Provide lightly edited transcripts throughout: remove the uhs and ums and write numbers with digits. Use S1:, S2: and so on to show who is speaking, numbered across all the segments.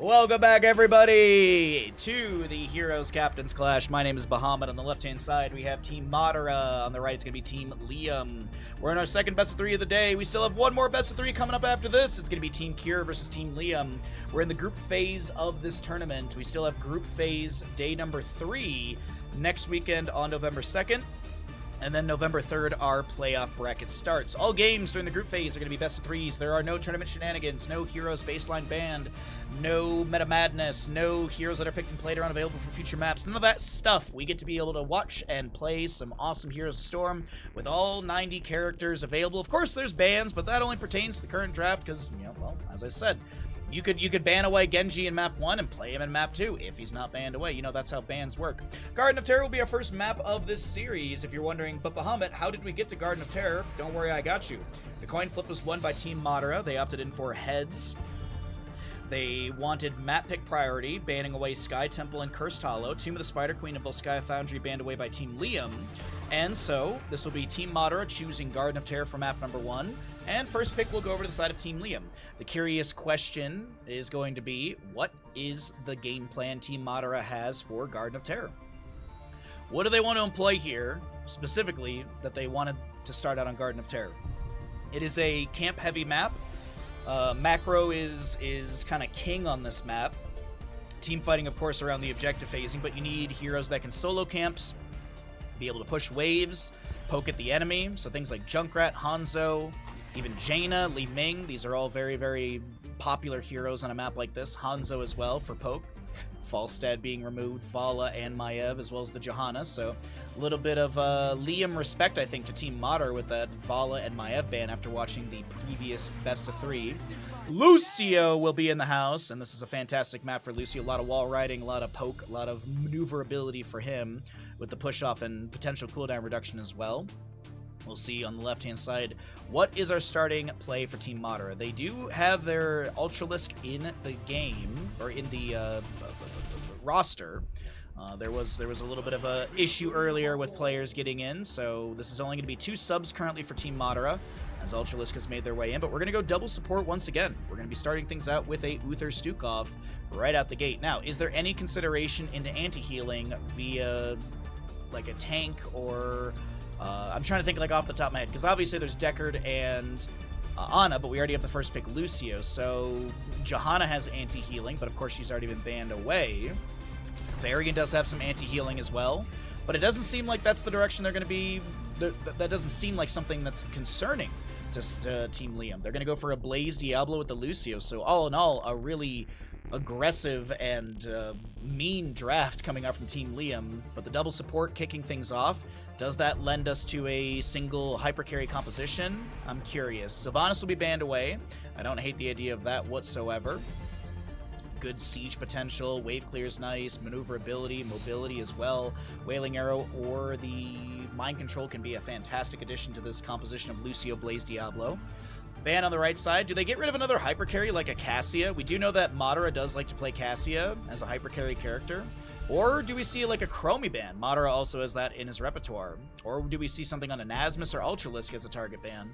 S1: Welcome back, everybody, to the Heroes Captains Clash. My name is Bahamut. On the left-hand side, we have Team Madara. On the right, it's going to be Team Liam. We're in our second best of three of the day. We still have one more best of three coming up after this. It's going to be Team Kira versus Team Liam. We're in the group phase of this tournament. We still have group phase day number 3 next weekend on November 2nd. And then November 3rd, our playoff bracket starts. All games during the group phase are going to be best of threes. There are no tournament shenanigans, no heroes baseline banned, no meta madness, no heroes that are picked and played are unavailable for future maps. None of that stuff. We get to be able to watch and play some awesome Heroes of Storm with all 90 characters available. Of course, there's bans, but that only pertains to the current draft because, well, as I said, you could ban away Genji in map 1 and play him in map 2 if he's not banned away. That's how bans work. Garden of Terror will be our first map of this series. If you're wondering, but Bahamut, how did we get to Garden of Terror? Don't worry, I got you. The coin flip was won by Team Madara. They opted in for heads. They wanted map pick priority, banning away Sky Temple and Cursed Hollow. Tomb of the Spider Queen and Volskaya Foundry banned away by Team Liam. And so, this will be Team Madara choosing Garden of Terror for map number 1. And first pick will go over to the side of Team Liam. The curious question is going to be, what is the game plan Team Madara has for Garden of Terror? What do they want to employ here, specifically, that they wanted to start out on Garden of Terror? It is a camp-heavy map. Macro is kind of king on this map. Team fighting, of course, around the objective phasing, but you need heroes that can solo camps, be able to push waves, poke at the enemy. So things like Junkrat, Hanzo, even Jaina, Li Ming. These are all very, very popular heroes on a map like this. Hanzo as well for poke. Falstad being removed, Vala and Maiev, as well as the Johanna. So a little bit of Liam respect, I think, to Team Madara with that Vala and Maiev ban after watching the previous best of 3. Lucio will be in the house, and this is a fantastic map for Lucio. A lot of wall riding, a lot of poke, a lot of maneuverability for him with the push-off and potential cooldown reduction as well. We'll see on the left-hand side what is our starting play for Team Madara. They do have their Ultralisk in the game, or in the roster. There was a little bit of a issue earlier with players getting in, so this is only going to be 2 subs currently for Team Madara, as Ultralisk has made their way in, but we're going to go double support once again. We're going to be starting things out with a Uther Stukov right out the gate. Now, is there any consideration into anti-healing via, like, a tank or... I'm trying to think like off the top of my head, because obviously there's Deckard and Ana, but we already have the first pick, Lucio. So Johanna has anti-healing, but of course she's already been banned away. Varian does have some anti-healing as well, but it doesn't seem like that's the direction they're going to be. That doesn't seem like something that's concerning to Team Liam. They're going to go for a Blaze Diablo with the Lucio. So all in all, a really aggressive and mean draft coming out from Team Liam, but the double support kicking things off. Does that lend us to a single hypercarry composition? I'm curious. Sylvanas will be banned away. I don't hate the idea of that whatsoever. Good siege potential, wave clear is nice, maneuverability, mobility as well. Wailing Arrow or the Mind Control can be a fantastic addition to this composition of Lucio, Blaze Diablo. Ban on the right side. Do they get rid of another hypercarry like a Cassia? We do know that Madara does like to play Cassia as a hypercarry character. Or do we see like a Chromie ban? Madara also has that in his repertoire. Or do we see something on Anasmus or Ultralisk as a target ban?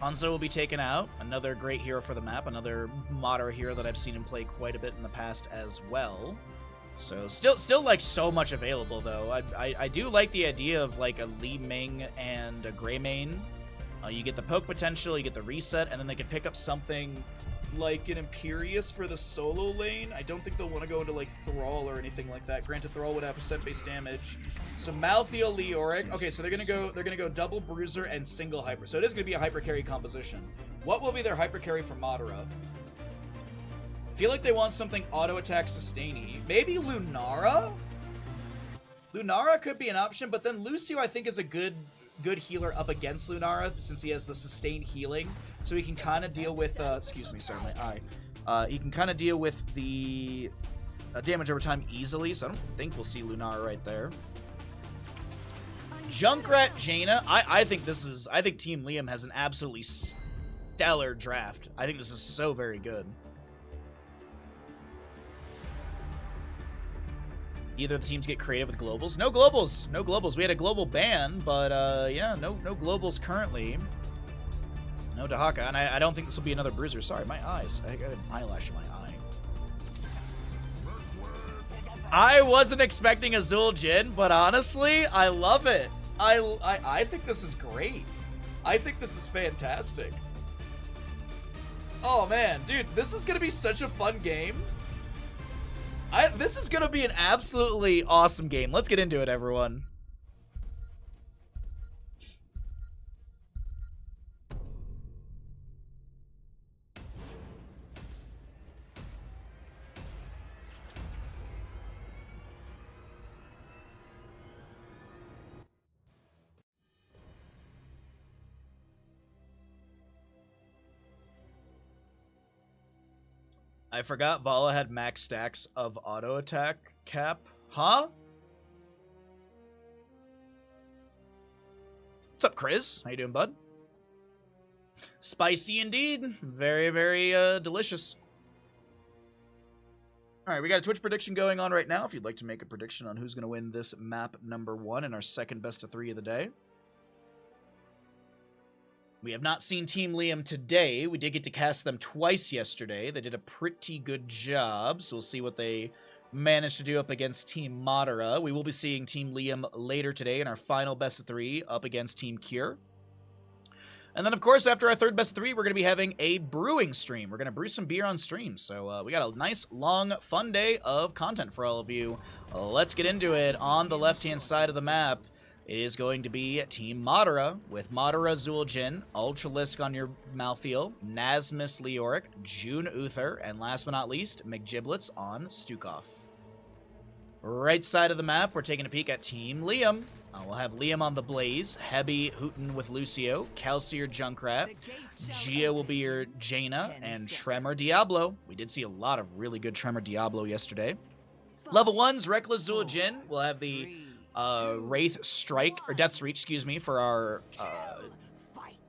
S1: Hanzo will be taken out. Another great hero for the map. Another Madara hero that I've seen him play quite a bit in the past as well. So still like so much available though. I do like the idea of like a Li Ming and a Greymane. You get the poke potential, you get the reset, and then they can pick up something like an Imperius for the solo lane. I don't think they'll want to go into like Thrall or anything like that. Granted, Thrall would have % base damage. So Malthael, Leoric. Okay, so they're gonna go double Bruiser and single hyper. So it is gonna be a hyper carry composition. What will be their hyper carry for Madara? I feel like they want something auto attack sustainy. Maybe Lunara? Lunara could be an option, but then Lucio I think is a good healer up against Lunara since he has the sustained healing. So he can kind of deal with, excuse me, sorry, my eye. He can kind of deal with the damage over time easily, so I don't think we'll see Lunara right there. Junkrat Jaina, I think Team Liam has an absolutely stellar draft. I think this is so very good. Either of the teams get creative with globals. No globals. No globals. We had a global ban, but yeah, no globals currently. No Dahaka, and I don't think this will be another bruiser. Sorry, my eyes. I got an eyelash in my eye. I wasn't expecting a Zul Jin, but honestly, I love it. I think this is great. I think this is fantastic. Oh man, dude, this is gonna be such a fun game. This is gonna be an absolutely awesome game. Let's get into it, everyone. I forgot Vala had max stacks of auto attack cap. Huh? What's up, Chris? How you doing, bud? Spicy indeed. Very, very delicious. All right, we got a Twitch prediction going on right now. If you'd like to make a prediction on who's going to win this map number 1 in our second best of 3 of the day. We have not seen Team Liam today. We did get to cast them twice yesterday. They did a pretty good job, so we'll see what they managed to do up against Team Madara. We will be seeing Team Liam later today in our final best of 3 up against Team Cure. And then, of course, after our third best of 3, we're going to be having a brewing stream. We're going to brew some beer on stream. So we got a nice, long, fun day of content for all of you. Let's get into it. On the left-hand side of the map, it is going to be Team Madara with Madara Zul'jin, Ultralisk on your Malthael, Nasmus Leoric, June Uther, and last but not least, McGiblets on Stukov. Right side of the map, we're taking a peek at Team Liam. We'll have Liam on the Blaze, Hebi Hooten with Lucio, Kelsier Junkrat, Gia will be your Jaina, and Tremor Diablo. We did see a lot of really good Tremor Diablo yesterday. Level 1's Reckless Zul'jin. We'll have the Wraith Strike, or Death Reach, excuse me, for our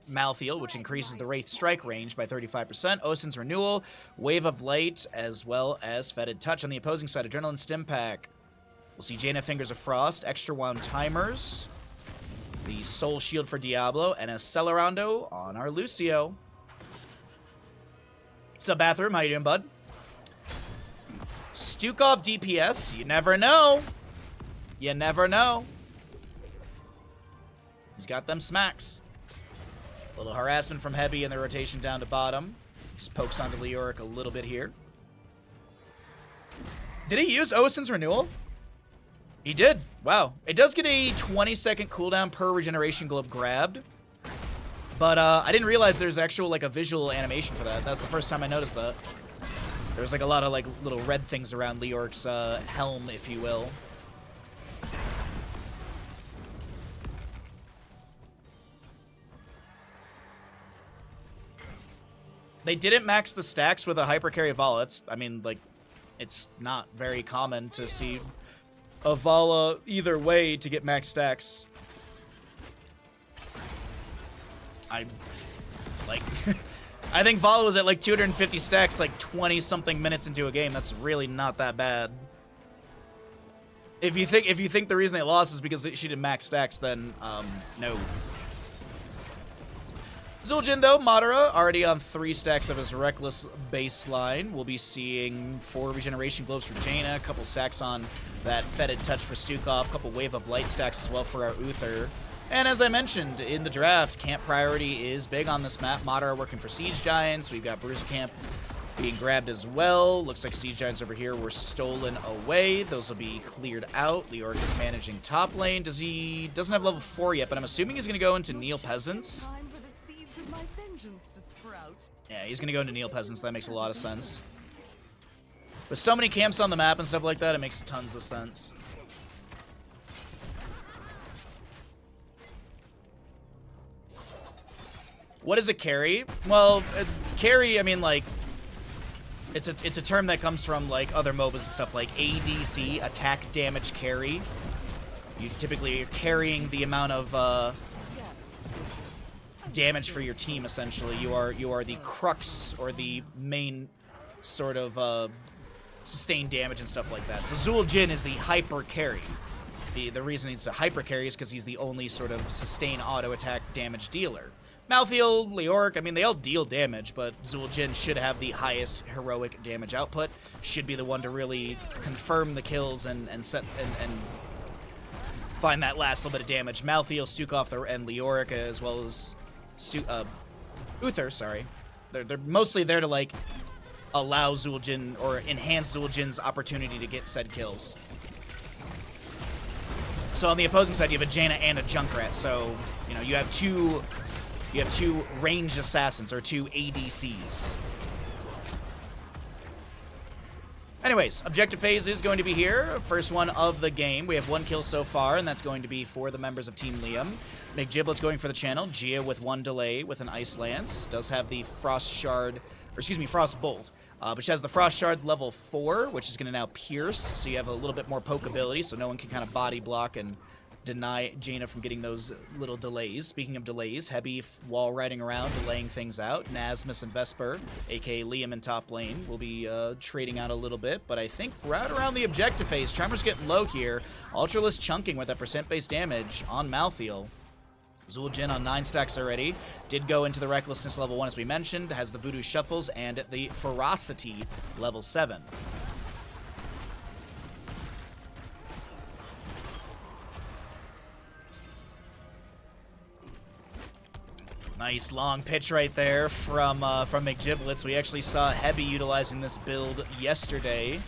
S1: Malthael, which increases the Wraith Strike range by 35%. Osin's Renewal, Wave of Light, as well as Fetid Touch. On the opposing side, Adrenaline Stim Pack. We'll see Jaina Fingers of Frost, Extra Wound Timers, the Soul Shield for Diablo, and a Celerando on our Lucio. What's up, Bathroom? How you doing, bud? Stukov DPS, you never know. You never know. He's got them smacks. A little harassment from Heavy in the rotation down to bottom. Just pokes onto Leoric a little bit here. Did he use Osin's Renewal? He did. Wow. It does get a 20-second cooldown per regeneration globe grabbed. But I didn't realize there's actual like a visual animation for that. That's the first time I noticed that. There's like a lot of like little red things around Leoric's helm, if you will. They didn't max the stacks with a hypercarry Vala. I mean, like, it's not very common to see a Vala either way to get max stacks. I think Vala was at like 250 stacks like 20-something minutes into a game. That's really not that bad. If you think the reason they lost is because she did max stacks, then no. Zul'jin, though, Madara, already on 3 stacks of his Reckless baseline. We'll be seeing 4 Regeneration Globes for Jaina, a couple stacks on that Fetid Touch for Stukov, a couple Wave of Light stacks as well for our Uther. And as I mentioned in the draft, Camp Priority is big on this map. Madara working for Siege Giants. We've got Bruiser Camp being grabbed as well. Looks like Siege Giants over here were stolen away. Those will be cleared out. Leoric is managing top lane. Doesn't have level 4 yet, but I'm assuming he's going to go into Neil Peasants. Yeah, he's going to go into Neil Peasants. That makes a lot of sense. With so many camps on the map and stuff like that, it makes tons of sense. What is a carry? Well, carry, I mean, like, it's a term that comes from, like, other MOBAs and stuff, like ADC, Attack Damage Carry. You typically are carrying the amount of, damage for your team, essentially. You are the crux or the main sort of sustained damage and stuff like that. So Zul'jin is the hyper carry. The reason he's a hyper carry is because he's the only sort of sustained auto attack damage dealer. Malthael, Leoric, I mean, they all deal damage, but Zul'jin should have the highest heroic damage output. Should be the one to really confirm the kills and find that last little bit of damage. Malthael, Stukov, and Leoric, as well as Uther, sorry. They're mostly there to, like, allow Zul'jin, or enhance Zul'jin's opportunity to get said kills. So on the opposing side, you have a Jaina and a Junkrat, so, you know, you have two ranged assassins, or two ADCs. Anyways, objective phase is going to be here. First one of the game. We have 1 kill so far, and that's going to be for the members of Team Liam. McGiblet's going for the channel. Gia with 1 delay with an Ice Lance. Does have the Frost Shard, or excuse me, Frost Bolt. But she has the Frost Shard level 4, which is going to now pierce, so you have a little bit more poke ability, so no one can kind of body block and deny Jaina from getting those little delays. Speaking of delays, Heavy wall riding around, delaying things out. Nasmus and Vesper, aka Liam in top lane, will be trading out a little bit, but I think right around the objective phase, Tremor's getting low here. Ultralisk chunking with that percent-based damage on Malthael. Zul'jin on 9 stacks already. Did go into the Recklessness level 1 as we mentioned, has the Voodoo Shuffles and the Ferocity level 7. Nice long pitch right there from McGiblets. We actually saw Heavy utilizing this build yesterday.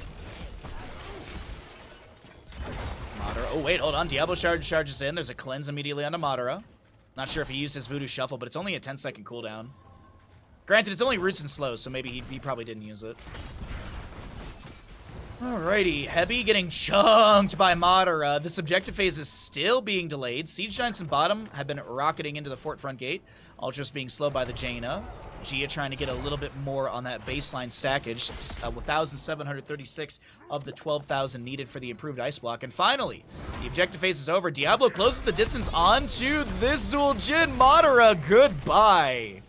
S1: Madara. Oh wait, hold on. Diablo charges in. There's a cleanse immediately onto Madara. Not sure if he used his Voodoo Shuffle, but it's only a 10-second cooldown. Granted, it's only roots and slows, so maybe he probably didn't use it. Alrighty, Heavy getting chunked by Madara. This objective phase is still being delayed. Siege Giants in bottom have been rocketing into the fort front gate. Ultras being slowed by the Jaina. Gia trying to get a little bit more on that baseline stackage. 1,736 of the 12,000 needed for the improved ice block. And finally, the objective phase is over. Diablo closes the distance onto this Zul'jin. Madara, goodbye.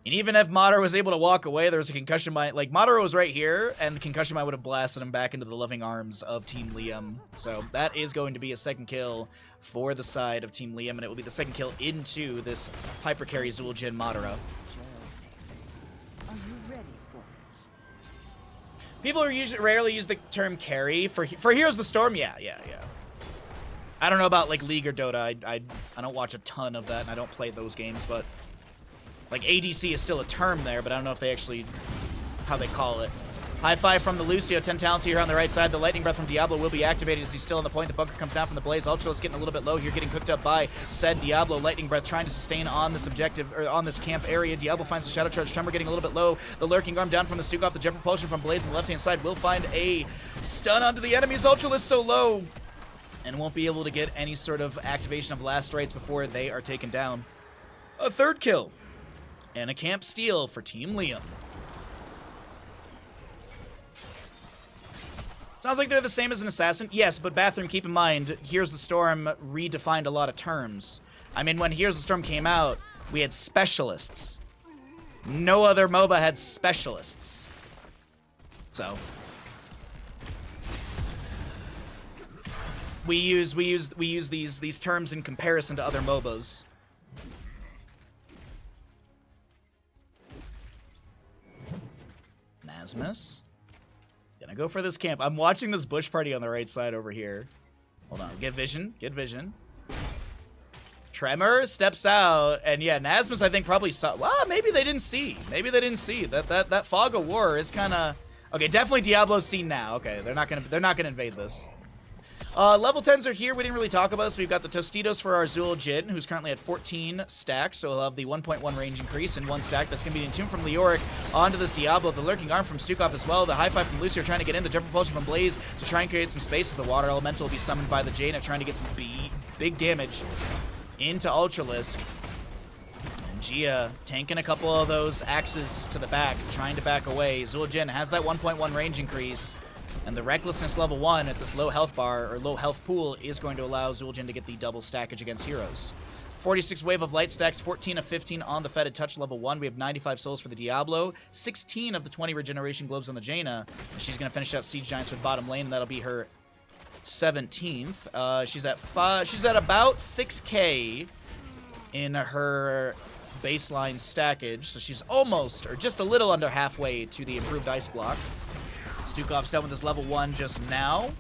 S1: And even if Madara was able to walk away, there was a concussion mine. Like, Madara was right here, and the concussion mine would have blasted him back into the loving arms of Team Liam. So that is going to be a second kill for the side of Team Liam, and it will be the second kill into this hyper carry Zul'jin Madara.
S2: Are you ready for it?
S1: People are rarely use the term carry. For Heroes of the Storm, yeah. I don't know about, like, League or Dota. I don't watch a ton of that, and I don't play those games, but... like, ADC is still a term there, but I don't know if they actually, how they call it. High five from the Lucio, 10 talent here on the right side. The Lightning Breath from Diablo will be activated as he's still on the point. The bunker comes down from the Blaze. Ultralisk getting a little bit low here, getting cooked up by said Diablo. Lightning Breath trying to sustain on this objective, or on this camp area. Diablo finds the Shadow Charge. Tremor getting a little bit low. The Lurking Arm down from the Stukov. The Jet Propulsion from Blaze on the left-hand side will find a stun onto the enemies. Ultralisk so low, and won't be able to get any sort of activation of last rites before they are taken down. A third kill. And a camp steal for Team Liam. Sounds like they're the same as an assassin. Yes, but Bathroom, keep in mind, Heroes of the Storm redefined a lot of terms. I mean, when Heroes of the Storm came out, we had specialists. No other MOBA had specialists. So we use these terms in comparison to other MOBAs. Nasmus. Gonna go for this camp. I'm watching this bush party on the right side over here. Hold on. Get vision. Get vision. Tremor steps out. And yeah, Nasmus, I think, probably saw... well, maybe they didn't see. Maybe they didn't see. That fog of war is kind of... okay, definitely Diablo's seen now. Okay, they're not gonna invade this. Level 10s are here. We didn't really talk about this. We've got the Tostitos for our Zul'jin, who's currently at 14 stacks, so he'll have the 1.1 range increase in 1 stack. That's going to be Entomb from Leoric onto this Diablo. The Lurking Arm from Stukov as well. The High Five from Lucio trying to get in. The Jet Propulsion from Blaze to try and create some space as the Water Elemental will be summoned by the Jaina, trying to get some big damage into Ultralisk. And Gia tanking a couple of those axes to the back, trying to back away. Zul'jin has that 1.1 range increase. And the Recklessness level 1 at this low health bar, or low health pool, is going to allow Zul'jin to get the double stackage against heroes. 46 wave of light stacks, 14 of 15 on the Fetid Touch level 1. We have 95 souls for the Diablo, 16 of the 20 regeneration globes on the Jaina. And she's going to finish out Siege Giants with bottom lane, and that'll be her 17th. She's at about 6K in her baseline stackage, so she's almost, or just a little under halfway to the improved ice block. Stukov's done with his level 1 just now.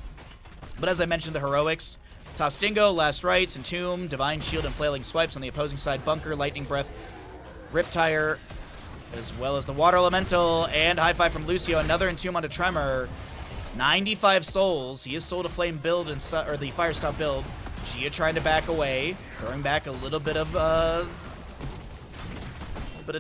S1: But as I mentioned, the heroics, Tostingo, Last Rites, Entomb, Divine Shield, and Flailing Swipes on the opposing side, Bunker, Lightning Breath, Riptire, as well as the Water Elemental, and High Five from Lucio, another Entomb onto Tremor. 95 souls. He is sold a Flame build, or the Fire Stomp build. Gia trying to back away, throwing back a little bit of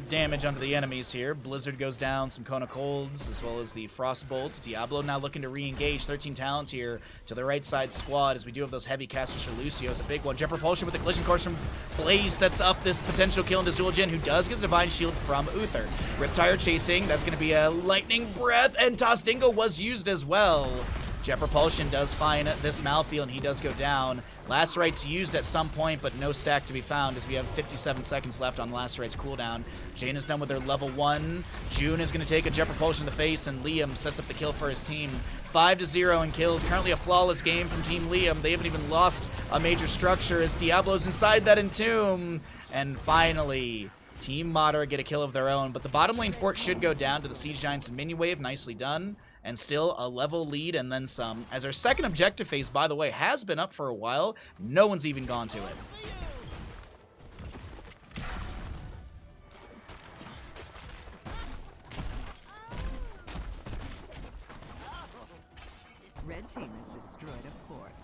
S1: damage onto the enemies here. Blizzard goes down, some Kona Colds, as well as the Frostbolt. Diablo now looking to re-engage. 13 talents here to the right side squad, as we do have those heavy casters for Lucio. It's a big one. Jet Propulsion with the Collision Course from Blaze sets up this potential kill into Zul'jin, who does get the Divine Shield from Uther. Riptire chasing. That's going to be a Lightning Breath, and Tostingo was used as well. Jet Propulsion does find this Malthael, and he does go down. Last Rites used at some point, but no stack to be found, as we have 57 seconds left on Last Rites cooldown. Jane is done with their level 1. June is going to take a Jet Propulsion in the face, and Liam sets up the kill for his team. 5-0 in kills. Currently a flawless game from Team Liam. They haven't even lost a major structure, as Diablo's inside that Entomb. And finally, Team Madara get a kill of their own, but the bottom lane fort should go down to the Siege Giants and Minion Wave. Nicely done. And still a level lead and then some. As our second objective phase, by the way, has been up for a while. No one's even gone to it.
S2: Red team has destroyed a fort.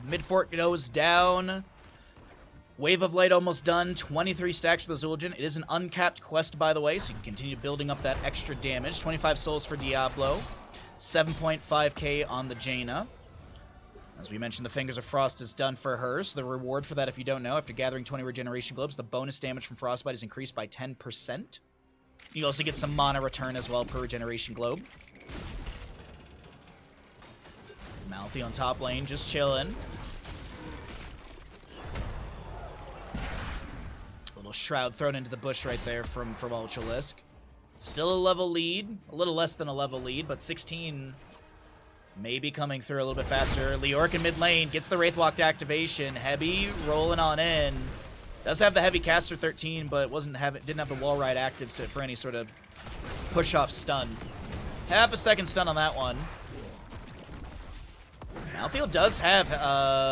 S1: Mid fort goes down. Wave of Light almost done. 23 stacks for the Zul'jin. It is an uncapped quest, by the way, so you can continue building up that extra damage. 25 souls for Diablo. 7.5k on the Jaina. As we mentioned, the Fingers of Frost is done for her, so the reward for that, if you don't know, after gathering 20 regeneration globes, the bonus damage from Frostbite is increased by 10%. You also get some mana return as well per regeneration globe. Malthael on top lane, just chilling. Little shroud thrown into the bush right there from Ultralisk. Still a level lead, a little less than a level lead, but 16 maybe coming through a little bit faster. Leoric in mid lane gets the Wraithwalk activation. Heavy rolling on in. Does have the heavy caster 13, but didn't have the wall ride active for any sort of push off stun. Half a second stun on that one. Malthael does have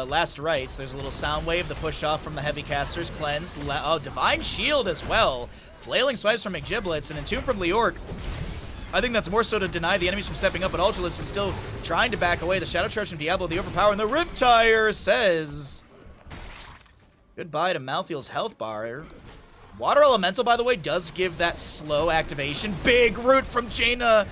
S1: Last Rites. There's a little sound wave, the push off from the heavy casters. Cleanse. Divine Shield as well. Flailing Swipes from McGiblets and Entomb from Leoric. I think that's more so to deny the enemies from stepping up, but Ultralisk is still trying to back away. The Shadow Charge from Diablo, the Overpower, and the Riptire says goodbye to Malthael's health bar. Water Elemental, by the way, does give that slow activation. Big root from Jaina.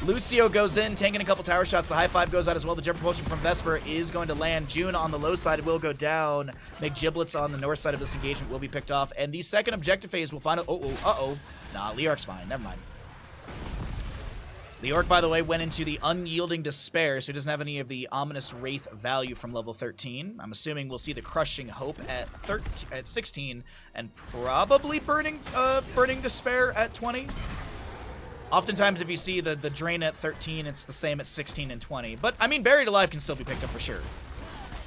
S1: Lucio goes in, tanking a couple tower shots. The high five goes out as well. The Jet Propulsion from Vesper is going to land. June on the low side will go down. McGiblets on the north side of this engagement will be picked off. And the second objective phase will find... Nah, Leoric's fine. Never mind. Leoric, by the way, went into the Unyielding Despair, so he doesn't have any of the Ominous Wraith value from level 13. I'm assuming we'll see the Crushing Hope at 16, and probably Burning Despair at 20. Oftentimes, if you see the Drain at 13, it's the same at 16 and 20. But, I mean, Buried Alive can still be picked up for sure.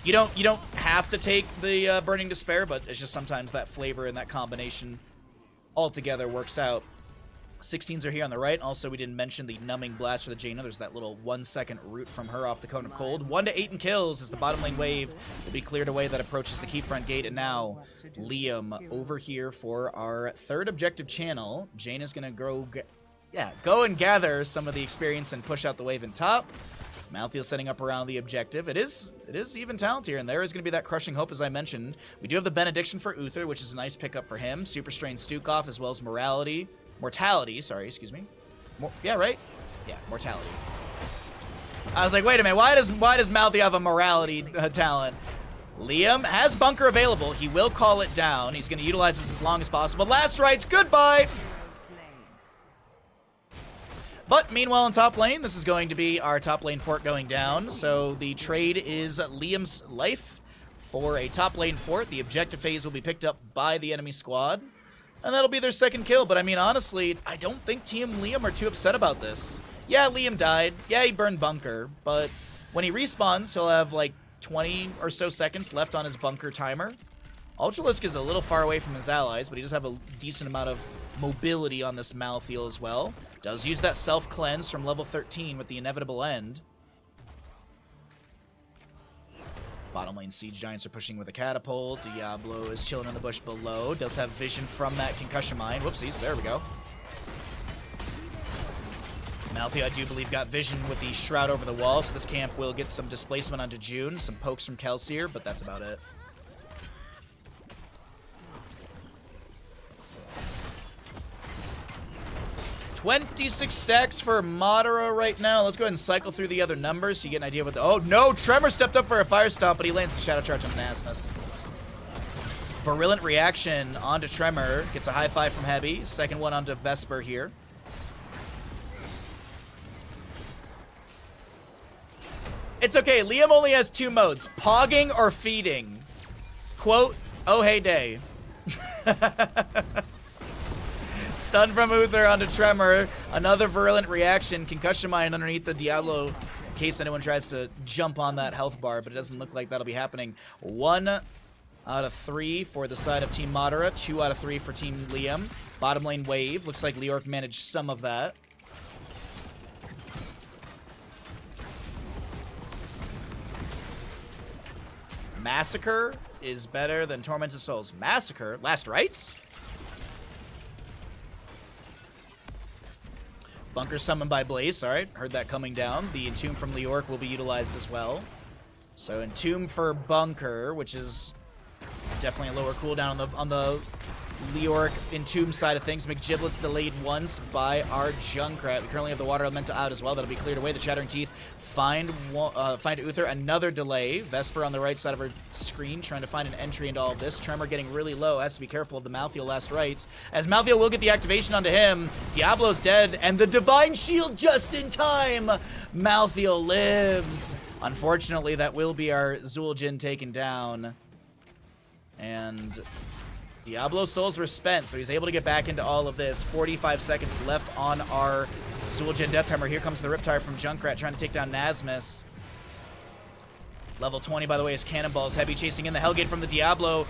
S1: You don't have to take the Burning Despair, but it's just sometimes that flavor and that combination altogether works out. 16s are here on the right. Also, we didn't mention the Numbing Blast for the Jaina. There's that little 1-second root from her off the Cone of Cold. 1 to 8 in kills as the bottom lane wave will be cleared away that approaches the keep front gate. And now, Liam over here for our third objective channel. Jaina's going to go and gather some of the experience and push out the wave in top. Malthael setting up around the objective. It is even talent here, and there is going to be that Crushing Hope, as I mentioned. We do have the Benediction for Uther, which is a nice pickup for him. Super Strain Stukov, as well as Mortality, sorry, excuse me. Mortality. I was like, wait a minute, why does Malthael have a Morality talent? Liam has Bunker available. He will call it down. He's going to utilize this as long as possible. Last Rites, goodbye! But meanwhile in top lane, this is going to be our top lane fort going down. So the trade is Liam's life for a top lane fort. The objective phase will be picked up by the enemy squad. And that'll be their second kill. But I mean, honestly, I don't think Team Liam are too upset about this. Yeah, Liam died. Yeah, he burned bunker, but when he respawns, he'll have like 20 or so seconds left on his bunker timer. Ultralisk is a little far away from his allies, but he does have a decent amount of mobility on this Malthael as well. Does use that self-cleanse from level 13 with the inevitable end. Bottom lane Siege Giants are pushing with a catapult. Diablo is chilling in the bush below. Does have vision from that concussion mine. Whoopsies, there we go. Malthael, I do believe, got vision with the Shroud over the wall, so this camp will get some displacement onto June, some pokes from Kelsier, but that's about it. $26 stacks for Madara right now. Let's go ahead and cycle through the other numbers so you get an idea what the... Oh, no! Tremor stepped up for a Fire Stomp, but he lands the Shadow Charge on Nasmus. Virulent Reaction onto Tremor. Gets a high five from Heavy. Second one onto Vesper here. It's okay. Liam only has 2 modes. Pogging or feeding. Quote, oh hey day. Stun from Uther onto Tremor. Another Virulent Reaction. Concussion Mine underneath the Diablo in case anyone tries to jump on that health bar, but it doesn't look like that'll be happening. 1 out of 3 for the side of Team Madara. 2 out of 3 for Team Liam. Bottom lane wave. Looks like Leorc managed some of that. Massacre is better than Tormented Souls. Massacre? Last Rites? Bunker summoned by Blaze. Alright, heard that coming down. The Entomb from Leorc will be utilized as well. So Entomb for Bunker, which is definitely a lower cooldown on the Leorc Entomb side of things. McGiblet's delayed once by our Junkrat. We currently have the Water Elemental out as well. That'll be cleared away. The Chattering Teeth find Uther. Another delay. Vesper on the right side of her screen trying to find an entry into all of this. Tremor getting really low. Has to be careful of the Malthael last rites. As Malthael will get the activation onto him. Diablo's dead. And the Divine Shield just in time. Malthael lives. Unfortunately, that will be our Zul'jin taken down. And Diablo's souls were spent, so he's able to get back into all of this. 45 seconds left on our Zul'jin death timer. Here comes the Riptire from Junkrat trying to take down Nasmus. Level 20, by the way, is Cannonballs. Heavy chasing in the Hellgate from the Diablo.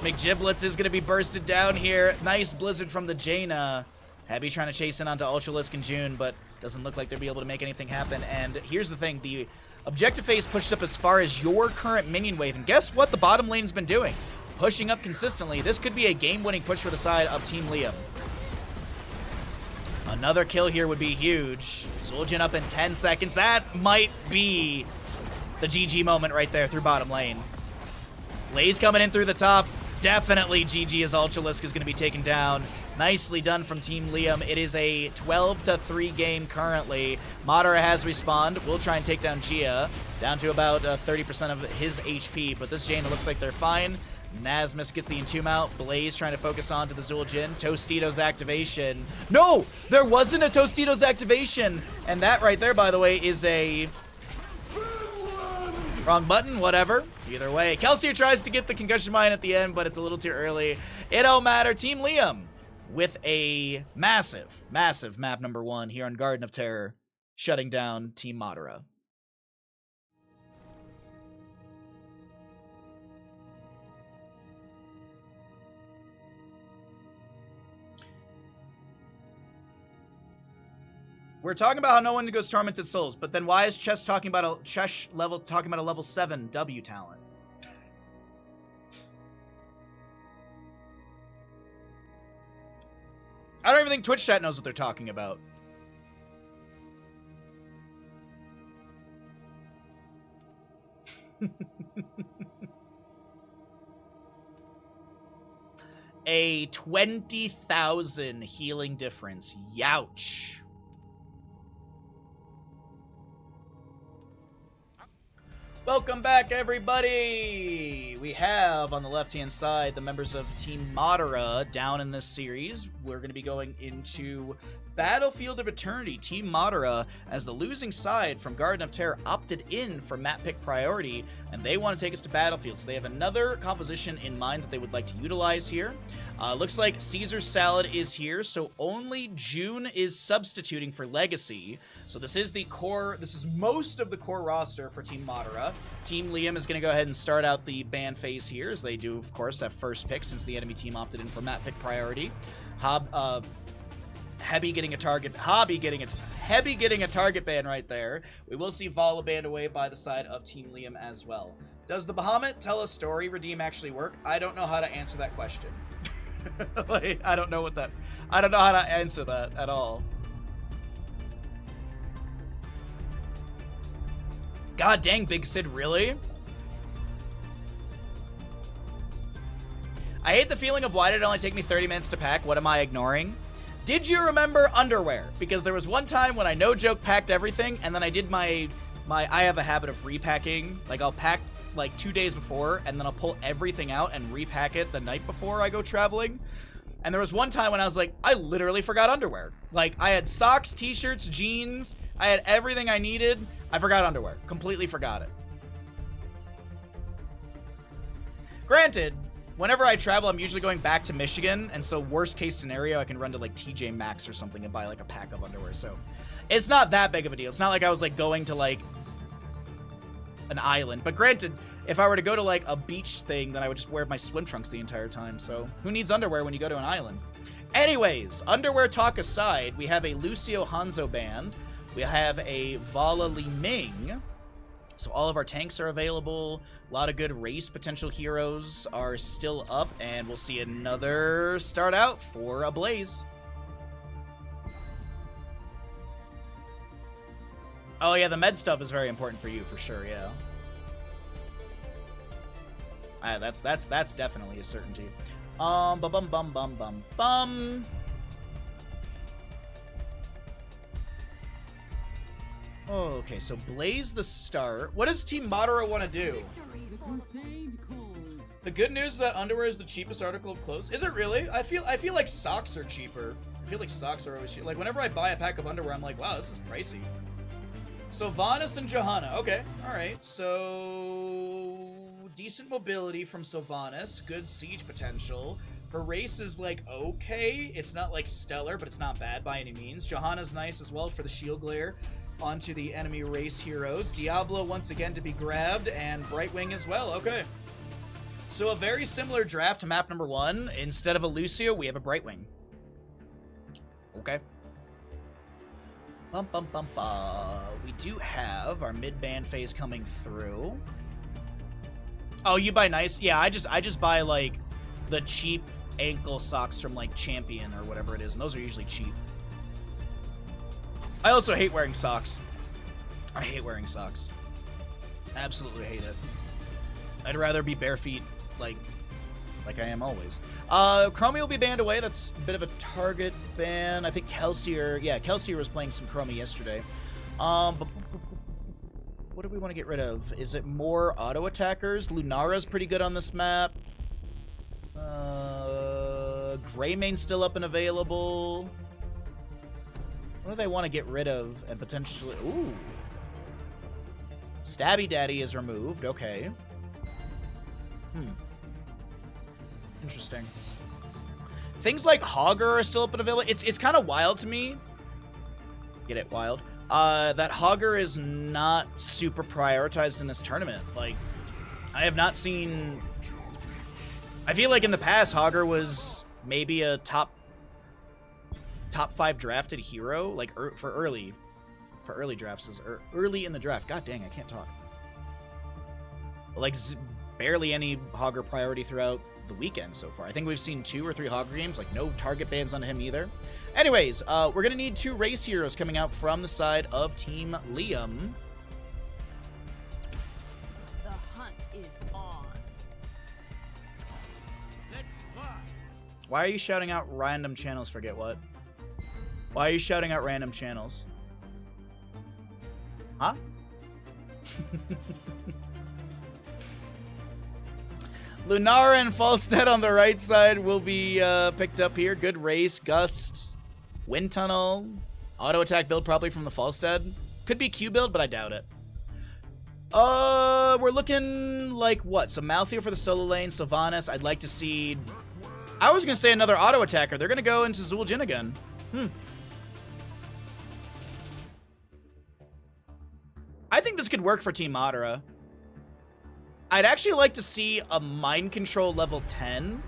S1: McGiblets is going to be bursted down here. Nice Blizzard from the Jaina. Heavy trying to chase in onto Ultralisk and June, but doesn't look like they'll be able to make anything happen. And here's the thing. The objective phase pushed up as far as your current minion wave. And guess what the bottom lane's been doing? Pushing up consistently. This could be a game-winning push for the side of Team Liam. Another kill here would be huge. Zul'jin up in 10 seconds. That might be the GG moment right there through bottom lane. Blaze coming in through the top. Definitely GG as Ultralisk is going to be taken down. Nicely done from Team Liam. It is a 12-3 game currently. Madara has respawned. We'll try and take down Gia. Down to about 30% of his HP, but this Jaina looks like they're fine. Nasmus gets the Entomb out. Blaze trying to focus on to the Zul'jin. Tostitos activation. No! There wasn't a Tostitos activation! And that right there, by the way, is a... wrong button, whatever. Either way. Kelsier tries to get the concussion mine at the end, but it's a little too early. It don't matter. Team Liam with a massive, massive map number 1 here on Garden of Terror, shutting down Team Madara. We're talking about how no one goes Tormented Souls, but then why is Chess talking about a level 7 W talent? I don't even think Twitch chat knows what they're talking about. A 20,000 healing difference. Youch. Welcome back, everybody! We have, on the left-hand side, the members of Team Madara down in this series. We're going to be going into Battlefield of Eternity. Team Madara, as the losing side from Garden of Terror, opted in for map pick priority, and they want to take us to Battlefield. So they have another composition in mind that they would like to utilize here. Looks like Caesar Salad is here, so only June is substituting for Legacy. So this is the core, this is most of the core roster for Team Madara. Team Liam is going to go ahead and start out the ban phase here, as they do, of course, have first pick since the enemy team opted in for map pick priority. Heavy getting a target ban right there. We will see Vala banned away by the side of Team Liam as well. Does the Bahamut tell a story redeem actually work? I don't know how to answer that question. Like, I don't know how to answer that at all. God dang, Big Sid, really? I hate the feeling of why did it only take me 30 minutes to pack? What am I ignoring? Did you remember underwear? Because there was one time when I no joke packed everything, and then I did I have a habit of repacking. Like, I'll pack like 2 days before, and then I'll pull everything out and repack it the night before I go traveling. And there was one time when I was like, I literally forgot underwear. Like, I had socks, t-shirts, jeans, I had everything I needed. I forgot underwear. Completely forgot it. Granted, whenever I travel, I'm usually going back to Michigan, and so worst case scenario, I can run to like TJ Maxx or something and buy like a pack of underwear. So it's not that big of a deal. It's not like I was like going to like an island. But granted, if I were to go to like a beach thing, then I would just wear my swim trunks the entire time. So who needs underwear when you go to an island? Anyways, underwear talk aside, we have a Lucio Hanzo band. We have a Vala Li Ming. So all of our tanks are available. A lot of good race potential heroes are still up, and we'll see another start out for a Blaze. Oh yeah, the med stuff is very important for you for sure, yeah. That's definitely a certainty. Bum. Okay, so Blaze the start. What does Team Madara want to do? The good news is that underwear is the cheapest article of clothes. Is it really? I feel like socks are cheaper. I feel like socks are always cheap. Like whenever I buy a pack of underwear, I'm like, wow, this is pricey. So Vanis and Johanna. Okay, all right. So decent mobility from Sylvanas. Good siege potential. Her race is like okay. It's not like stellar, but it's not bad by any means. Johanna's nice as well for the shield glare onto the enemy race heroes. Diablo once again to be grabbed, and Brightwing as well. Okay. So a very similar draft to map number 1. Instead of a Lucio, we have a Brightwing. Okay. We do have our mid-band phase coming through. Oh, you buy nice? Yeah, I just buy like the cheap ankle socks from like Champion or whatever it is, and those are usually cheap. I also hate wearing socks. I hate wearing socks. Absolutely hate it. I'd rather be bare feet like I am always. Chromie will be banned away. That's a bit of a target ban. I think Kelsier was playing some Chromie yesterday. What do we want to get rid of? Is it more auto attackers? Lunara's pretty good on this map. Greymane's still up and available. What do they want to get rid of and potentially... Ooh. Stabby Daddy is removed. Okay. Interesting. Things like Hogger are still up and available. It's kind of wild to me. Get it? Wild. That Hogger is not super prioritized in this tournament. Like, I have not seen... I feel like in the past, Hogger was maybe a top 5 drafted hero, like for early drafts, or early in the draft. God dang, I can't talk. Like barely any Hogger priority throughout the weekend so far. I think we've seen 2 or 3 Hogger games, like no target bans on him either. Anyways, we're gonna need 2 race heroes coming out from the side of Team Liam.
S2: The hunt is on.
S3: Let's fly.
S1: Why are you shouting out random channels? Forget what? Why are you shouting out random channels? Huh? Lunara and Falstead on the right side will be picked up here. Good race. Gust Wind Tunnel. Auto attack build probably from the Falstead. Could be Q build, but I doubt it. We're looking like what? So Malthael for the solo lane, Sylvanas. I'd like to see... I was going to say another auto attacker. They're going to go into Zul'jin again. I think this could work for Team Madara. I'd actually like to see a mind control level 10.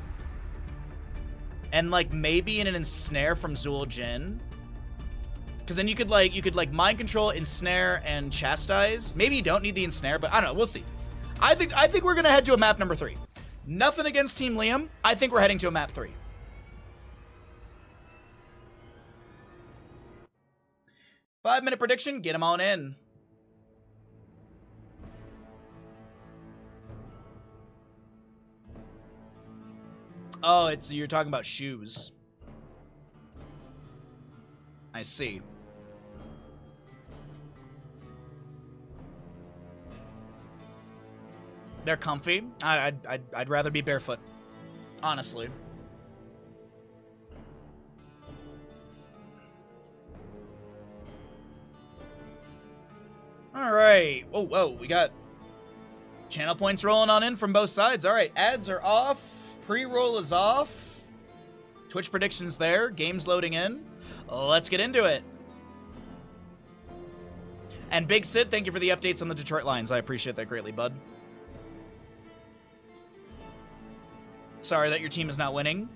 S1: And like maybe an ensnare from Zul'jin. Because then you could like mind control, ensnare, and chastise. Maybe you don't need the ensnare, but I don't know. We'll see. I think we're gonna head to a map number 3. Nothing against Team Liam. I think we're heading to a map 3. Five-minute prediction. Get them on in. Oh, you're talking about shoes. I see. They're comfy. I'd rather be barefoot, honestly. All right. Oh, whoa, we got channel points rolling on in from both sides. All right, ads are off. Pre-roll is off. Twitch predictions there. Game's loading in. Let's get into it. And Big Sid, thank you for the updates on the Detroit Lions. I appreciate that greatly, bud. Sorry that your team is not winning.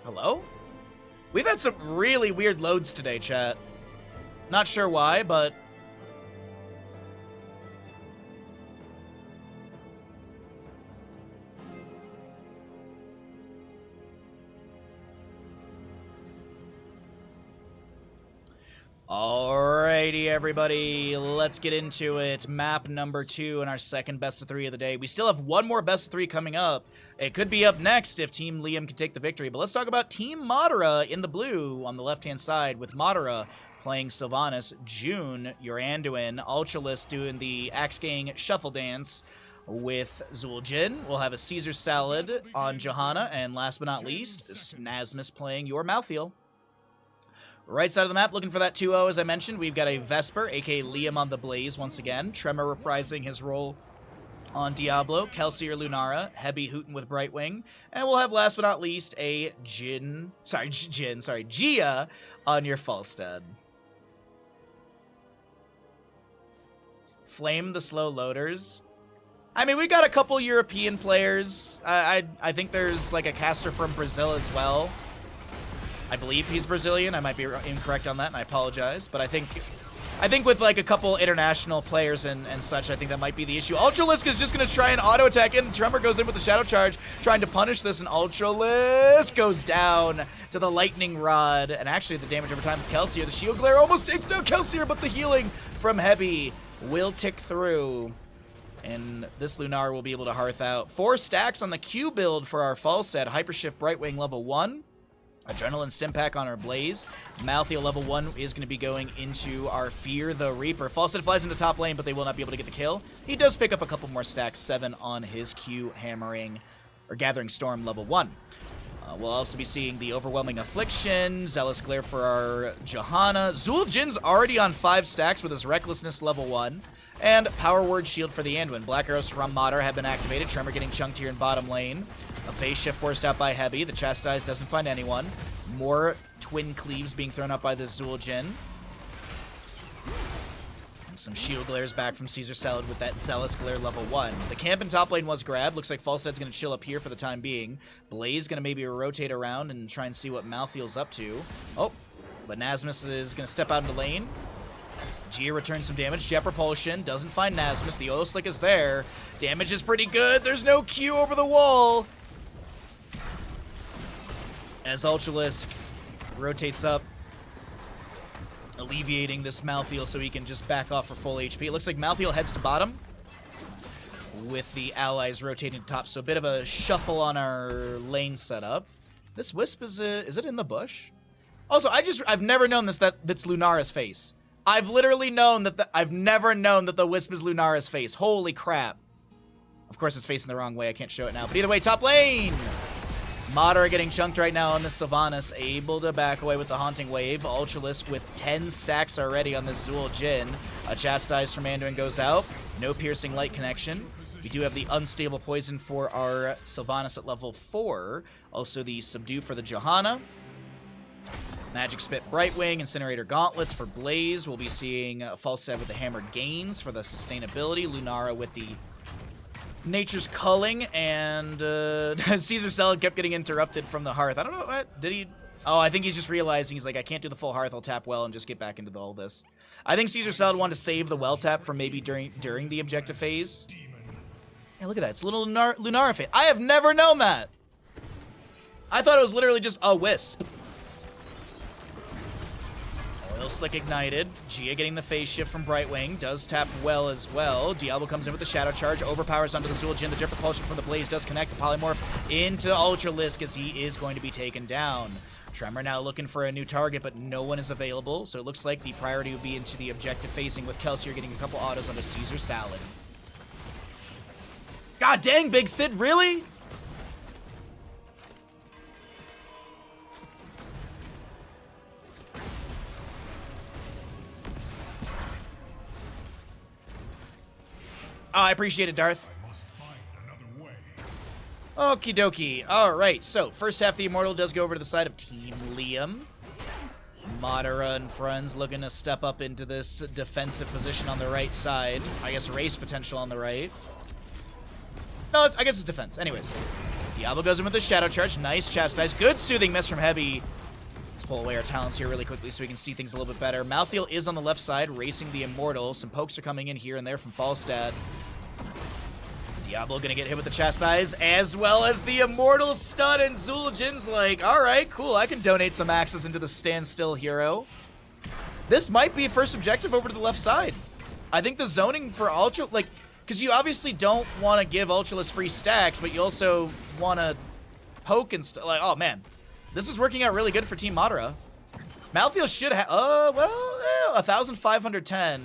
S1: Hello? We've had some really weird loads today, chat. Not sure why, but... Alrighty, everybody, let's get into it. Map number 2 in our second best of 3 of the day. We still have one more best of 3 coming up. It could be up next if Team Liam can take the victory. But let's talk about Team Madara in the blue on the left-hand side with Madara playing Sylvanas, June, your Anduin, Ultralisk doing the Axe Gang Shuffle Dance with Zul'jin. We'll have a Caesar Salad on Johanna, and last but not least, Nasmus playing your Malthael. Right side of the map, looking for that 2-0, as I mentioned. We've got a Vesper, a.k.a. Liam on the Blaze once again. Tremor reprising his role on Diablo. Kelsey or Lunara. Hebi hooting with Brightwing. And we'll have, last but not least, a Gia on your Falstead. Flame the slow loaders. I mean, we got a couple European players. I think there's like a caster from Brazil as well. I believe he's Brazilian. I might be incorrect on that, and I apologize. But I think with like a couple international players and such, I think that might be the issue. Ultralisk is just going to try and auto attack in. Tremor goes in with the Shadow Charge, trying to punish this, and Ultralisk goes down to the Lightning Rod. And actually, the damage over time of Kelsier, the Shield Glare almost takes down Kelsier, but the healing from Hebi will tick through. And this Lunar will be able to hearth out 4 stacks on the Q build for our Falstead. Hypershift Brightwing level 1. Adrenaline Stimpak on our Blaze. Malthael level 1 is going to be going into our Fear the Reaper. Falstead flies into top lane, but they will not be able to get the kill. He does pick up a couple more stacks, 7 on his Q Hammering, or Gathering Storm level 1. We'll also be seeing the Overwhelming Affliction, Zealous Glare for our Johanna. Zul'jin's already on 5 stacks with his Recklessness level 1. And Power Word Shield for the Anduin. Black Arrows from Madara have been activated. Tremor getting chunked here in bottom lane. A Phase Shift forced out by Hebi. The Chastise doesn't find anyone. More Twin Cleaves being thrown out by the Zul'jin. And some Shield Glares back from Caesar Salad with that Zealous Glare level 1. The camp in top lane was grabbed. Looks like Falstead's going to chill up here for the time being. Blaze going to maybe rotate around and try and see what Malthael's up to. Oh, but Nasmus is going to step out into lane. Gia returns some damage. Jet Propulsion doesn't find Nasmus. The Oil Slick is there. Damage is pretty good. There's no Q over the wall. As Ultralisk rotates up, alleviating this Malthael so he can just back off for full HP. It looks like Malthael heads to bottom with the allies rotating to top. So a bit of a shuffle on our lane setup. This Wisp is it in the bush? Also, I've never known that's Lunara's face. I've literally known that I've never known that the Wisp is Lunara's face. Holy crap. Of course, it's facing the wrong way. I can't show it now. But either way, top lane. Madara getting chunked right now on the Sylvanas, able to back away with the Haunting Wave. Ultralisk with 10 stacks already on this Zool Jin. A Chastise from Anduin goes out. No Piercing Light connection. We do have the Unstable Poison for our Sylvanas at level 4. Also the Subdue for the Johanna. Magic Spit Brightwing, Incinerator Gauntlets for Blaze. We'll be seeing Falstad with the Hammered Gains for the sustainability. Lunara with the Nature's Culling, and Caesar Salad kept getting interrupted from the Hearth. I don't know, what did he? Oh, I think he's just realizing he's like, I can't do the full Hearth, I'll tap well and just get back into all this. I think Caesar Salad wanted to save the well tap for maybe during the objective phase. Hey, look at that, it's a little Lunara phase. I have never known that. I thought it was literally just a Wisp. Slick ignited. Gia getting the phase shift from Brightwing. Does tap well as well. Diablo comes in with the Shadow Charge. Overpowers onto the Zool Jin. The Jet Propulsion from the Blaze does connect the Polymorph into Ultralisk as he is going to be taken down. Tremor now looking for a new target, but no one is available. So it looks like the priority will be into the objective phasing with Kelsier getting a couple autos onto Caesar Salad. God dang, Big Sid, really? Oh, I appreciate it, Darth. Okie dokie. Alright, so first half the Immortal does go over to the side of Team Liam. Madara and friends looking to step up into this defensive position on the right side. I guess race potential on the right. No, I guess it's defense. Anyways. Diablo goes in with the Shadow Charge. Nice Chastise. Good Soothing Mist from Heavy. Let's pull away our talents here really quickly so we can see things a little bit better. Malthael is on the left side, racing the Immortal. Some pokes are coming in here and there from Falstad. Diablo gonna get hit with the Chastise, as well as the Immortal stun, and Zool Jin's like, alright, cool, I can donate some access into the Standstill Hero. This might be first objective over to the left side. I think the zoning for Ultra, like, because you obviously don't want to give Ultralisk free stacks, but you also want to poke and stuff. Like, oh man. This is working out really good for Team Madara. Malthael should have, 1,510.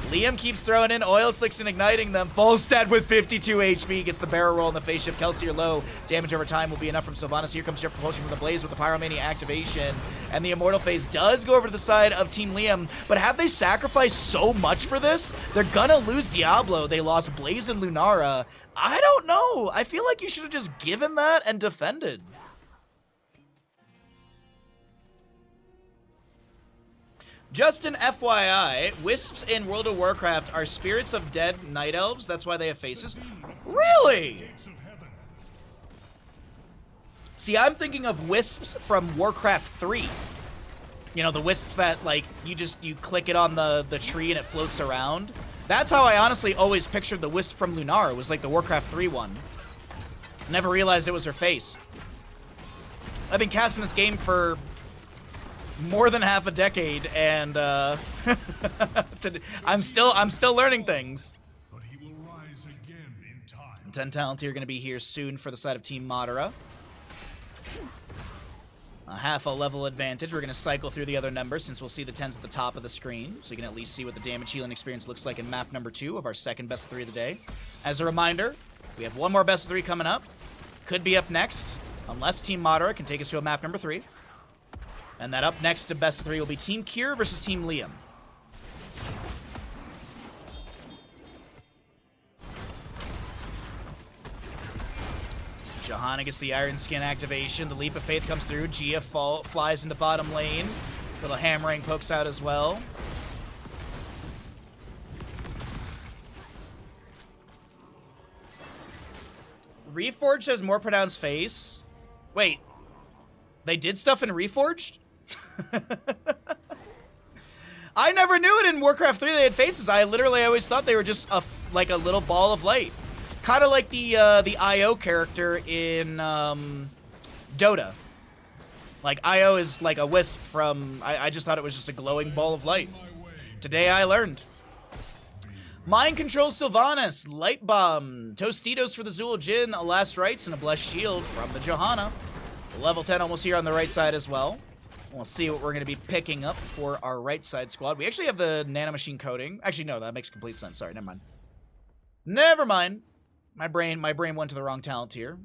S1: Liam keeps throwing in oil slicks and igniting them. Falstad with 52 HP gets the barrel roll in the phase shift. Kelsier low. Damage over time will be enough from Sylvanas. Here comes Jet Propulsion from the Blaze with the Pyromania activation. And the Immortal phase does go over to the side of Team Liam. But have they sacrificed so much for this? They're gonna lose Diablo. They lost Blaze and Lunara. I don't know. I feel like you should have just given that and defended. Just an FYI, Wisps in World of Warcraft are spirits of dead night elves. That's why they have faces. Really? See, I'm thinking of Wisps from Warcraft 3. You know, the Wisps that, like, you click it on the tree and it floats around. That's how I honestly always pictured the Wisp from Lunara. It was like the Warcraft 3 one. Never realized it was her face. I've been casting this game for more than half a decade, and I'm still learning things. But he will rise again in time. 10 talents here going to be here soon for the side of Team Madara. A half a level advantage. We're going to cycle through the other numbers since we'll see the 10s at the top of the screen, so you can at least see what the damage healing experience looks like in map number 2 of our second best of 3 of the day. As a reminder, we have one more best of 3 coming up. Could be up next, unless Team Madara can take us to a map number 3. And that up next to best of 3 will be Team Kier versus Team Liam. Johanna gets the Iron Skin activation. The Leap of Faith comes through. Gia flies into bottom lane. Little hammering pokes out as well. Reforged has more pronounced face. Wait. They did stuff in Reforged? I never knew it in Warcraft 3 they had faces. I literally always thought they were just like a little ball of light. Kind of like the IO character in Dota. Like, IO is like a wisp from... I just thought it was just a glowing ball of light. Today I learned. Mind Control Sylvanas, Light Bomb, Tostitos for the Zool Jin, a Last Rites, and a Blessed Shield from the Johanna. Level 10 almost here on the right side as well. We'll see what we're going to be picking up for our right side squad. We actually have the nanomachine coating. Actually, no, that makes complete sense. Sorry, never mind. Never mind. My brain went to the wrong talent tier.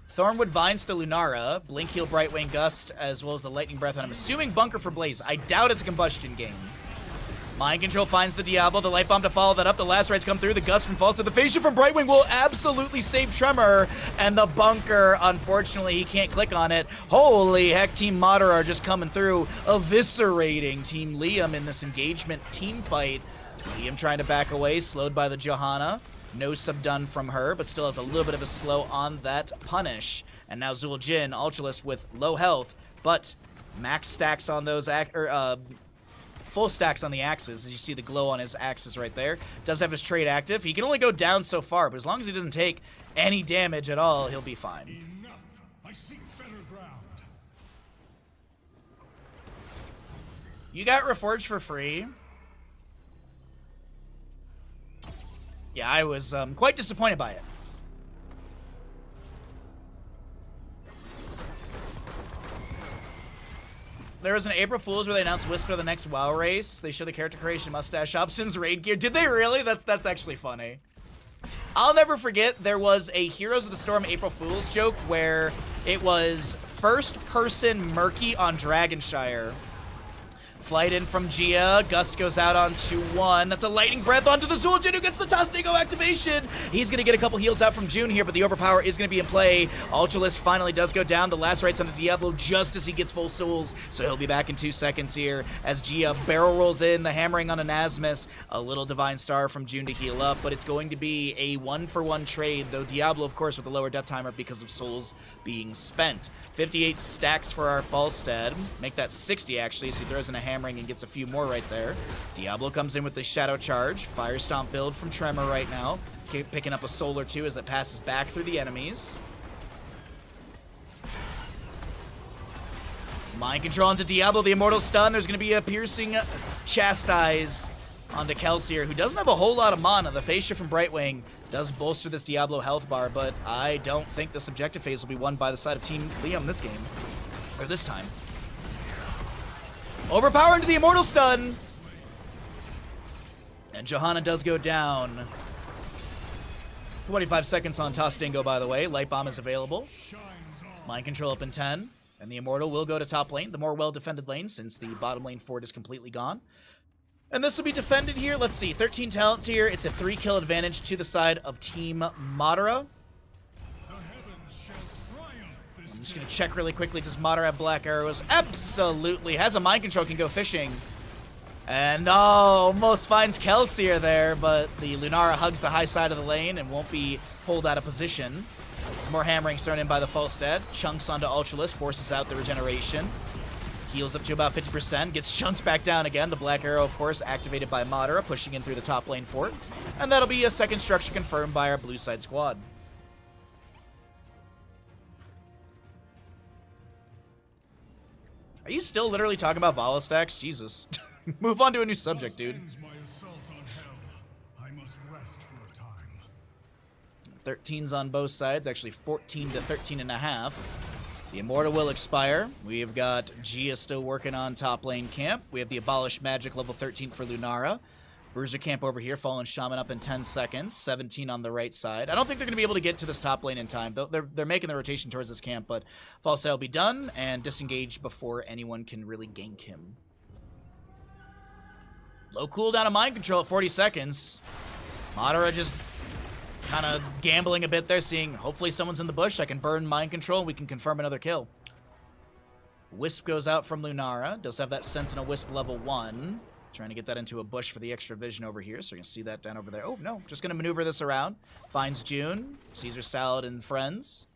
S1: Thornwood Vines to Lunara, Blink Heal Brightwing Gust, as well as the Lightning Breath, and I'm assuming Bunker for Blaze. I doubt it's a combustion game. Mind Control finds the Diablo, the Light Bomb to follow that up, the last rights come through, the Gust from falls to the Fascia from Brightwing will absolutely save Tremor, and the Bunker, unfortunately, he can't click on it. Holy heck, Team Madara are just coming through, eviscerating Team Liam in this engagement team fight. Liam trying to back away, slowed by the Johanna. No subdone from her, but still has a little bit of a slow on that punish. And now Zueljin, Ultralist with low health, but max stacks on those, full stacks on the axes, as you see the glow on his axes right there. Does have his trait active. He can only go down so far, but as long as he doesn't take any damage at all, he'll be fine.
S3: Enough. I seek better ground.
S1: You got Reforged for free. Yeah, I was quite disappointed by it. There was an April Fool's where they announced Wisp for the next WoW race. They show the character creation, mustache options, raid gear. Did they really? That's actually funny. I'll never forget, there was a Heroes of the Storm April Fool's joke where it was first-person Murky on Dragonshire. Flight in from Gia. Gust goes out onto one. That's a Lightning Breath onto the Zueljin, who gets the Tostigo activation. He's going to get a couple heals out from June here, but the Overpower is going to be in play. Ultralist finally does go down. The last rights onto Diablo just as he gets full souls, so he'll be back in 2 seconds here as Gia barrel rolls in. The hammering on Anasmus. A little Divine Star from June to heal up, but it's going to be a 1-for-1 trade, though Diablo, of course, with the lower death timer because of souls being spent. 58 stacks for our Falstad. Make that 60, actually, so he throws in a hammering and gets a few more right there. Diablo comes in with the Shadow Charge. Fire Stomp build from Tremor right now. Picking up a soul or two as it passes back through the enemies. Mind Control onto Diablo, the Immortal Stun. There's going to be a piercing Chastise onto Kelsier, who doesn't have a whole lot of mana. The Fascia from Brightwing does bolster this Diablo health bar, but I don't think this objective phase will be won by the side of Team Liam this game. Or this time. Overpower into the Immortal Stun. And Johanna does go down. 25 seconds on Tostingo, by the way. Light Bomb is available. Mind Control up in 10. And the Immortal will go to top lane, the more well-defended lane, since the bottom lane fort is completely gone. And this will be defended here. Let's see, 13 talents here. It's a 3-kill advantage to the side of Team Madara. I'm just going to check really quickly. Does Madara have black arrows? Absolutely. Has a Mind Control, can go fishing. And almost finds Kelsier there, but the Lunara hugs the high side of the lane and won't be pulled out of position. Some more hammerings thrown in by the Falstad. Chunks onto Ultralist, forces out the regeneration. Heals up to about 50%, gets chunked back down again. The black arrow, of course, activated by Madara, pushing in through the top lane fort. And that'll be a second structure confirmed by our blue side squad. Are you still literally talking about Vala stacks? Jesus. Move on to a new subject, dude. 13s on both sides, actually 14 to 13 and a half. The Immortal will expire. We've got Gia still working on top lane camp. We have the Abolished Magic level 13 for Lunara. Bruiser camp over here, Fallen Shaman up in 10 seconds. 17 on the right side. I don't think they're going to be able to get to this top lane in time. They're making the rotation towards this camp, but Falstad will be done and disengage before anyone can really gank him. Low cooldown of Mind Control at 40 seconds. Madara just kind of gambling a bit there, seeing hopefully someone's in the bush. I can burn Mind Control and we can confirm another kill. Wisp goes out from Lunara. Does have that Sentinel Wisp level 1. Trying to get that into a bush for the extra vision over here, so you're going to see that down over there. Oh, no, just going to maneuver this around. Finds June. Caesar Salad and friends.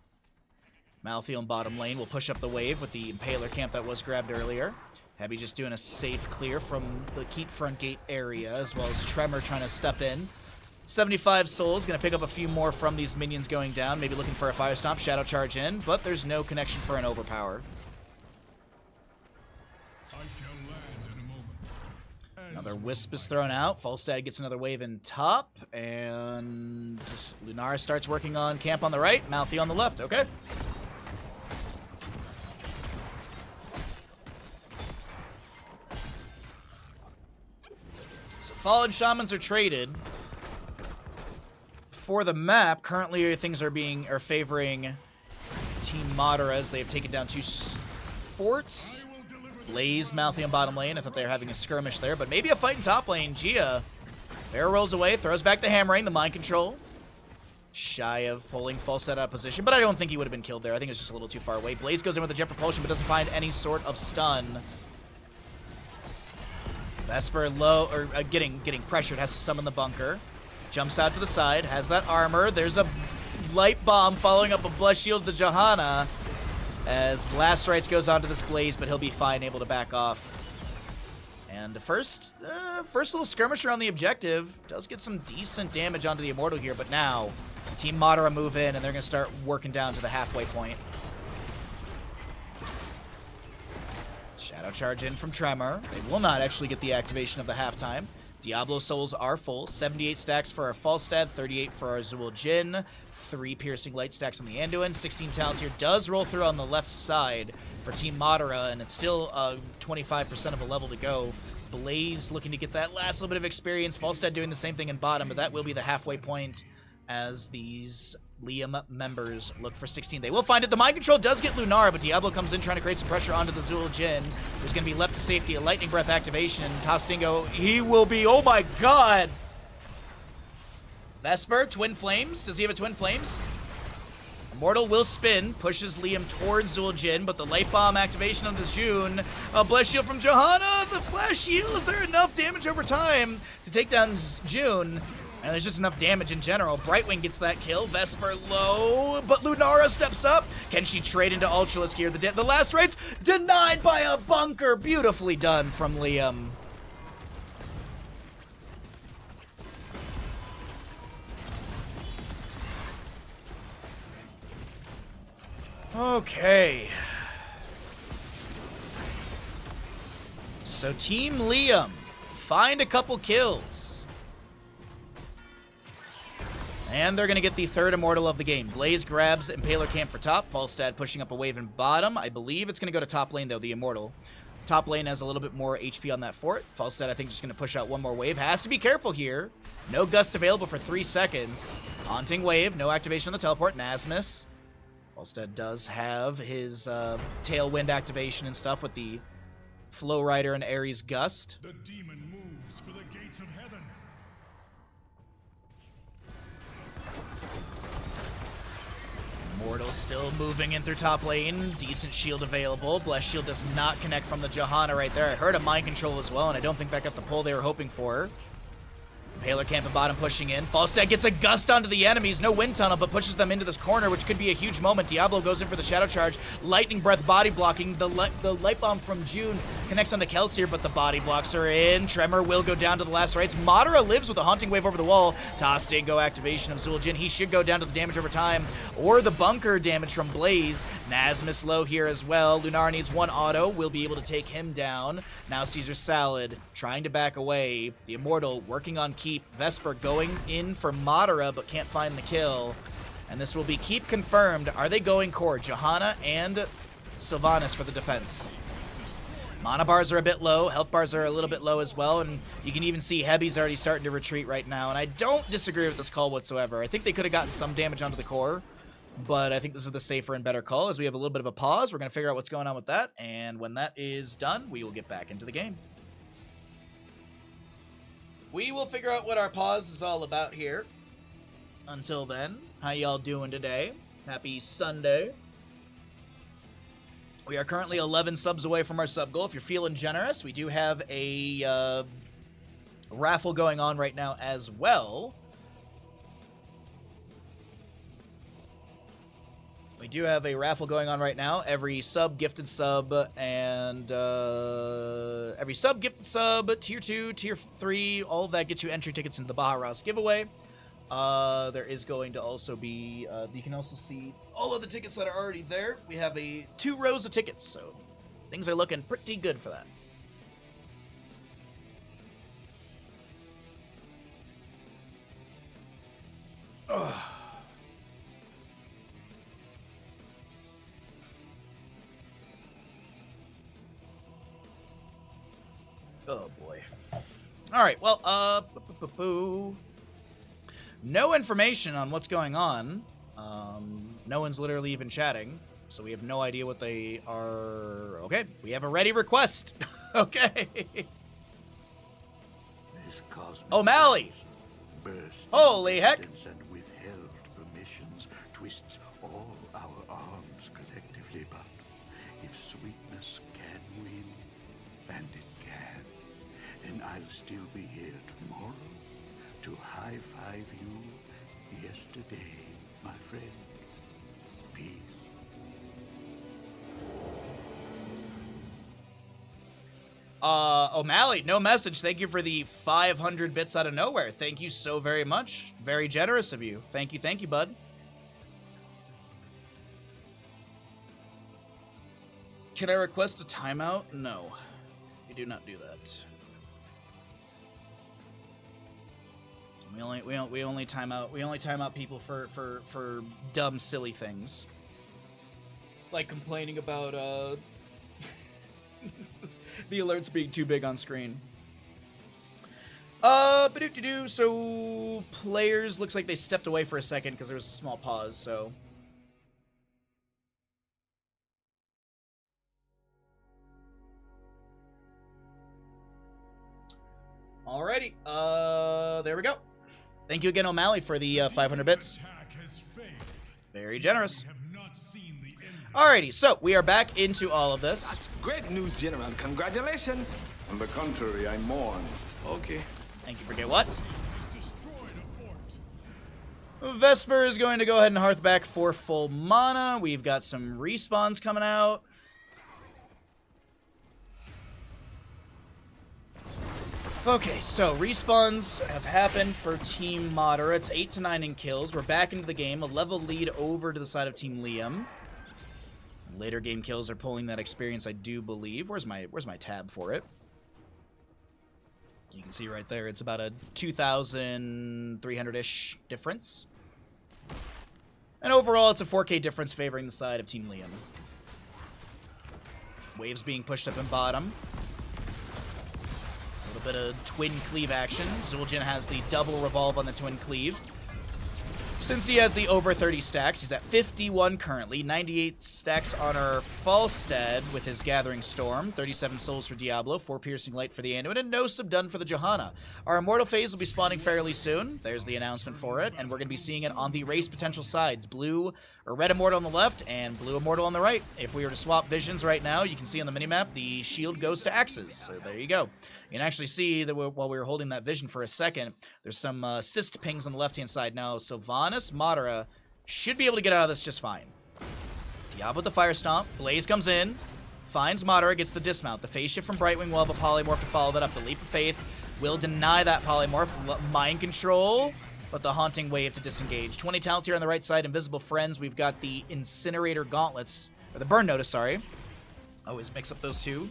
S1: Malthael in bottom lane will push up the wave with the Impaler camp that was grabbed earlier. Heavy just doing a safe clear from the Keep Front Gate area, as well as Tremor trying to step in. 75 souls, going to pick up a few more from these minions going down, maybe looking for a Fire Stomp, Shadow Charge in, but there's no connection for an Overpower. Another Wisp is thrown out. Falstad gets another wave in top, and Lunara starts working on camp on the right, Malthael on the left. Okay. So Fallen Shamans are traded. For the map, currently things are favoring Team Madara as they have taken down 2 forts. Blaze mouthing on bottom lane. I thought they were having a skirmish there, but maybe a fight in top lane. Gia, Bear rolls away, throws back the hammering, the mind control. Shy of pulling Falstad out of position, but I don't think he would have been killed there. I think it's just a little too far away. Blaze goes in with the jet propulsion, but doesn't find any sort of stun. Vesper low, or getting pressured, has to summon the bunker. Jumps out to the side, has that armor. There's a light bomb following up a Bless Shield to Johanna. As Last Rites goes onto this Blaze, but he'll be fine, able to back off. And the first little skirmisher on the objective does get some decent damage onto the Immortal here, but now Team Madara move in, and they're going to start working down to the halfway point. Shadow Charge in from Tremor. They will not actually get the activation of the halftime. Diablo Souls are full. 78 stacks for our Falstad, 38 for our Azul Jin, 3 Piercing Light stacks on the Anduin. 16 talents here does roll through on the left side for Team Madara, and it's still 25% of a level to go. Blaze looking to get that last little bit of experience. Falstad doing the same thing in bottom, but that will be the halfway point as these Liam members look for 16. They will find it. The mind control does get Lunara, but Diablo comes in trying to create some pressure onto the Zul Jin. There's going to be left to safety, a Lightning Breath activation. Tostingo, he will be, oh my god! Vesper, Twin Flames. Does he have a Twin Flames? Immortal will spin, pushes Liam towards Zul Jin, but the Light Bomb activation on the June. A Bless Shield from Johanna. The Flash Shield. Is there enough damage over time to take down June? And there's just enough damage in general. Brightwing gets that kill. Vesper low, but Lunara steps up. Can she trade into Ultralisk here? The last rates denied by a bunker. Beautifully done from Liam. Okay. So Team Liam find a couple kills. And they're going to get the third Immortal of the game. Blaze grabs Impaler Camp for top. Falstad pushing up a wave in bottom. I believe it's going to go to top lane, though, the Immortal. Top lane has a little bit more HP on that fort. Falstad, I think, just going to push out one more wave. Has to be careful here. No Gust available for 3 seconds. Haunting Wave. No activation on the teleport. Nasmus. Falstad does have his Tailwind activation and stuff with the Flow Rider and Ares Gust.
S3: The demon moves for the gates of heaven.
S1: Immortal still moving in through top lane. Decent shield available. Bless Shield does not connect from the Johanna right there. I heard a mind control as well, and I don't think that got the pull they were hoping for. Impaler Camp at bottom pushing in. Falstad gets a gust onto the enemies. No wind tunnel, but pushes them into this corner, which could be a huge moment. Diablo goes in for the Shadow Charge. Lightning Breath body blocking. The Light Bomb from June connects onto Kelsier, but the body blocks are in. Tremor will go down to the last rites. Madara lives with a Haunting Wave over the wall. Tostingo activation of Zul'jin. He should go down to the damage over time, or the bunker damage from Blaze. Nasmus low here as well. Lunar needs 1 auto. Will be able to take him down. Now Caesar Salad trying to back away. The Immortal working on keep. Vesper going in for Madara, but can't find the kill. And this will be keep confirmed. Are they going core? Johanna and Sylvanas for the defense. Mana bars are a bit low. Health bars are a little bit low as well. And you can even see Heavy's already starting to retreat right now. And I don't disagree with this call whatsoever. I think they could have gotten some damage onto the core, but I think this is the safer and better call as we have a little bit of a pause. We're going to figure out what's going on with that. And when that is done, we will get back into the game. We will figure out what our pause is all about here. Until then, how y'all doing today? Happy Sunday. We are currently 11 subs away from our sub goal. If you're feeling generous, we do have a raffle going on right now as well. We do have a raffle going on right now. Every sub, gifted sub, and every sub, gifted sub, tier 2, tier 3, all of that gets you entry tickets into the Bahamut giveaway. There is going to also be, you can also see all of the tickets that are already there. We have 2 rows of tickets, so things are looking pretty good for that. Ugh. Oh boy. All right, well, no information on what's going on. No one's literally even chatting, so we have no idea what they are. Okay, we have a ready request. Okay. O'Malley! Holy heck!
S4: And withheld permissions twists all our arms collectively, but if sweetness can win, and it can, then I'll still be here tomorrow to high-five you yesterday, my friend. Peace.
S1: O'Malley, no message. Thank you for the 500 bits out of nowhere. Thank you so very much. Very generous of you. Thank you, bud. Can I request a timeout? No. We do not do that. We only time out people for dumb, silly things. Like complaining about the alerts being too big on screen. So players looks like they stepped away for a second because there was a small pause, so. Alrighty, there we go. Thank you again, O'Malley, for the 500 bits. Very generous. Alrighty, so we are back into all of this.
S5: That's great news, General. Congratulations.
S6: On the contrary, I mourn.
S5: Okay.
S1: Thank you, forget what? Vesper is going to go ahead and hearth back for full mana. We've got some respawns coming out. Okay, so respawns have happened for Team Madara. It's 8 to 9 in kills. We're back into the game. A level lead over to the side of Team Liam. Later game kills are pulling that experience, I do believe. Where's my tab for it? You can see right there, it's about a 2,300-ish difference. And overall, it's a 4K difference favoring the side of Team Liam. Waves being pushed up in bottom. A little bit of twin cleave action. Zul'jin has the double revolve on the twin cleave. Since he has the over 30 stacks, he's at 51 currently, 98 stacks on our Falstad with his Gathering Storm, 37 souls for Diablo, 4 Piercing Light for the Anduin, and no Subdone for the Johanna. Our Immortal phase will be spawning fairly soon. There's the announcement for it, and we're going to be seeing it on the race potential sides. Blue or Red Immortal on the left, and Blue Immortal on the right. If we were to swap visions right now, you can see on the minimap, the shield goes to axes. So there you go. You can actually see that while we were holding that vision for a second, there's some assist pings on the left-hand side. Now, Sylvanas, Madara should be able to get out of this just fine. Diablo with the Fire Stomp. Blaze comes in, finds Madara, gets the dismount. The phase shift from Brightwing will have a polymorph to follow that up. The Leap of Faith will deny that polymorph. Mind Control, but the Haunting Wave to disengage. 20 talents here on the right side. Invisible Friends. We've got the Incinerator Gauntlets, or the Burn Notice, sorry. Always mix up those two.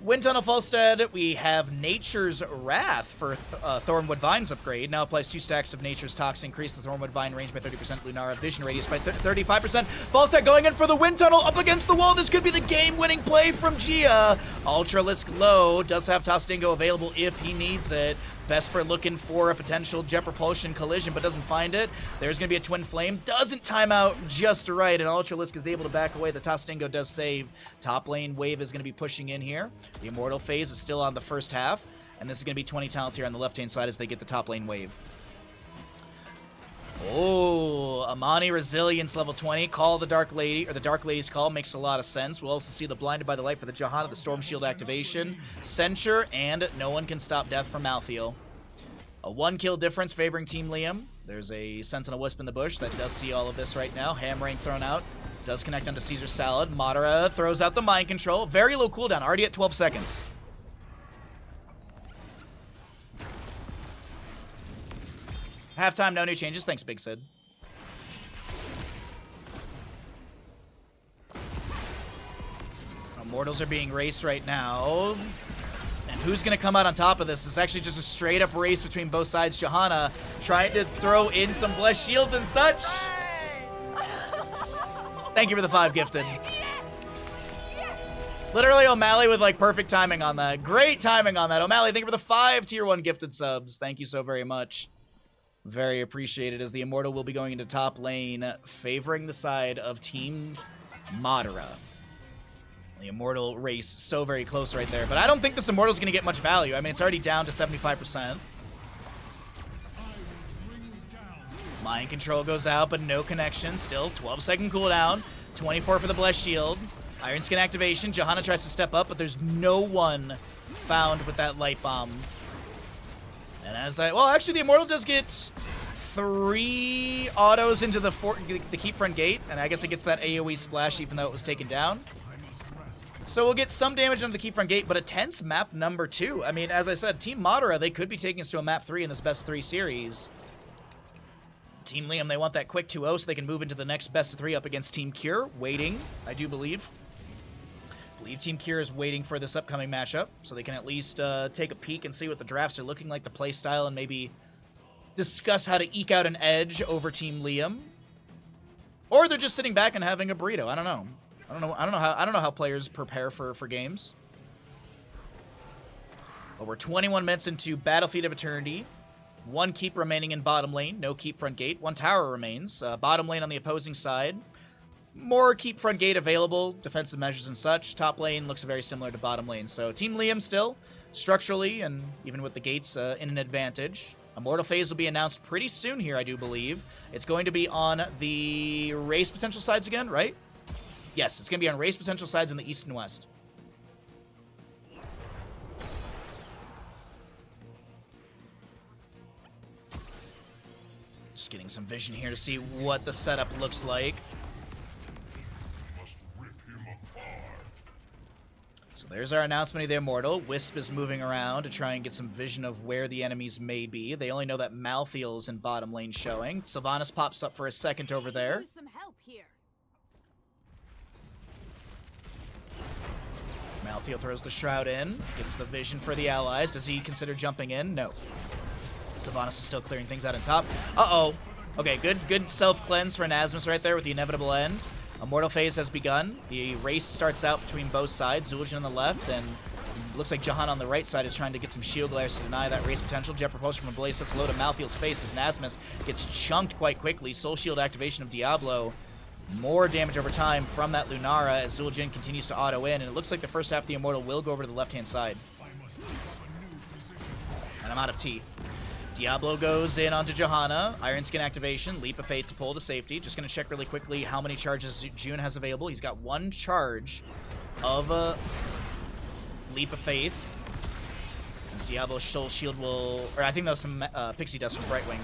S1: Wind Tunnel Falstad, we have Nature's Wrath for Thornwood Vines upgrade. Now applies 2 stacks of Nature's Tox, increase the Thornwood Vine range by 30%, Lunara vision radius by 35%. Falstad going in for the Wind Tunnel up against the wall. This could be the game-winning play from Gia. Ultralisk low, does have Tostingo available if he needs it. Vesper looking for a potential Jet Propulsion collision, but doesn't find it. There's going to be a Twin Flame. Doesn't time out just right, and Ultralisk is able to back away. The Tostingo does save. Top lane wave is going to be pushing in here. The Immortal phase is still on the first half, and this is going to be 20 talents here on the left-hand side as they get the top lane wave. Oh, Amani Resilience level 20. Call the Dark Lady, or the Dark Lady's Call makes a lot of sense. We'll also see the Blinded by the Light for the Johanna, the Storm Shield activation, Censure, and No One Can Stop Death from Malthael. A 1-kill difference favoring Team Liam. There's a Sentinel Wisp in the bush that does see all of this right now. Hammering thrown out. Does connect onto Caesar Salad. Madara throws out the Mind Control. Very low cooldown, already at 12 seconds. Halftime, no new changes. Thanks, Big Sid. Immortals are being raced right now. And who's going to come out on top of this? It's actually just a straight-up race between both sides. Johanna trying to throw in some blessed shields and such. Thank you for the 5 gifted. Literally O'Malley with like perfect timing on that. Great timing on that. O'Malley, thank you for the 5 tier 1 gifted subs. Thank you so very much. Very appreciated, as the Immortal will be going into top lane, favoring the side of Team Madara. The Immortal race so very close right there. But I don't think this Immortal is going to get much value. I mean, it's already down to 75%. Mind Control goes out, but no connection. Still 12-second cooldown. 24 for the Blessed Shield. Iron Skin activation. Johanna tries to step up, but there's no one found with that Light Bomb. And well, actually, the Immortal does get 3 autos into the keep front gate, and I guess it gets that AoE splash even though it was taken down. So we'll get some damage onto the keep front gate, but a tense map number 2. I mean, as I said, Team Madara, they could be taking us to a map 3 in this best 3 series. Team Liam, they want that quick 2-0 so they can move into the next best of 3 up against Team Cure, waiting, I do believe. Team Cure is waiting for this upcoming matchup, so they can at least take a peek and see what the drafts are looking like, the play style, and maybe discuss how to eke out an edge over Team Liam. Or they're just sitting back and having a burrito. I don't know. I don't know how players prepare for games. But we're 21 minutes into Battlefield of Eternity. 1 keep remaining in bottom lane, no keep front gate. 1 tower remains. Bottom lane on the opposing side. More keep front gate available, defensive measures and such. Top lane looks very similar to bottom lane. So Team Liam still, structurally, and even with the gates in an advantage. Immortal phase will be announced pretty soon here, I do believe. It's going to be on the race potential sides again, right? Yes, it's going to be on race potential sides in the east and west. Just getting some vision here to see what the setup looks like. So there's our announcement of the Immortal. Wisp is moving around to try and get some vision of where the enemies may be. They only know that Malthiel's in bottom lane showing. Sylvanas pops up for a second over there.
S2: Some help here.
S1: Malthiel throws the Shroud in, gets the vision for the allies. Does he consider jumping in? No. Sylvanas is still clearing things out on top. Uh-oh. Okay, good self-cleanse for Nasmus right there with the inevitable end. Immortal phase has begun. The race starts out between both sides. Zul'jin on the left, and looks like Jahan on the right side is trying to get some shield glares to deny that race potential. Jet propulsion from Blaze says hello to Malthiel's face as Nasmus gets chunked quite quickly. Soul Shield activation of Diablo. More damage over time from that Lunara as Zul'jin continues to auto in, and it looks like the first half of the Immortal will go over to the left-hand side. And I'm out of tea. Diablo goes in onto Johanna. Iron Skin activation. Leap of Faith to pull to safety. Just going to check really quickly how many charges June has available. He's got 1 charge of Leap of Faith. As Diablo's Soul Shield will... Or I think that was some Pixie Dust from Brightwing.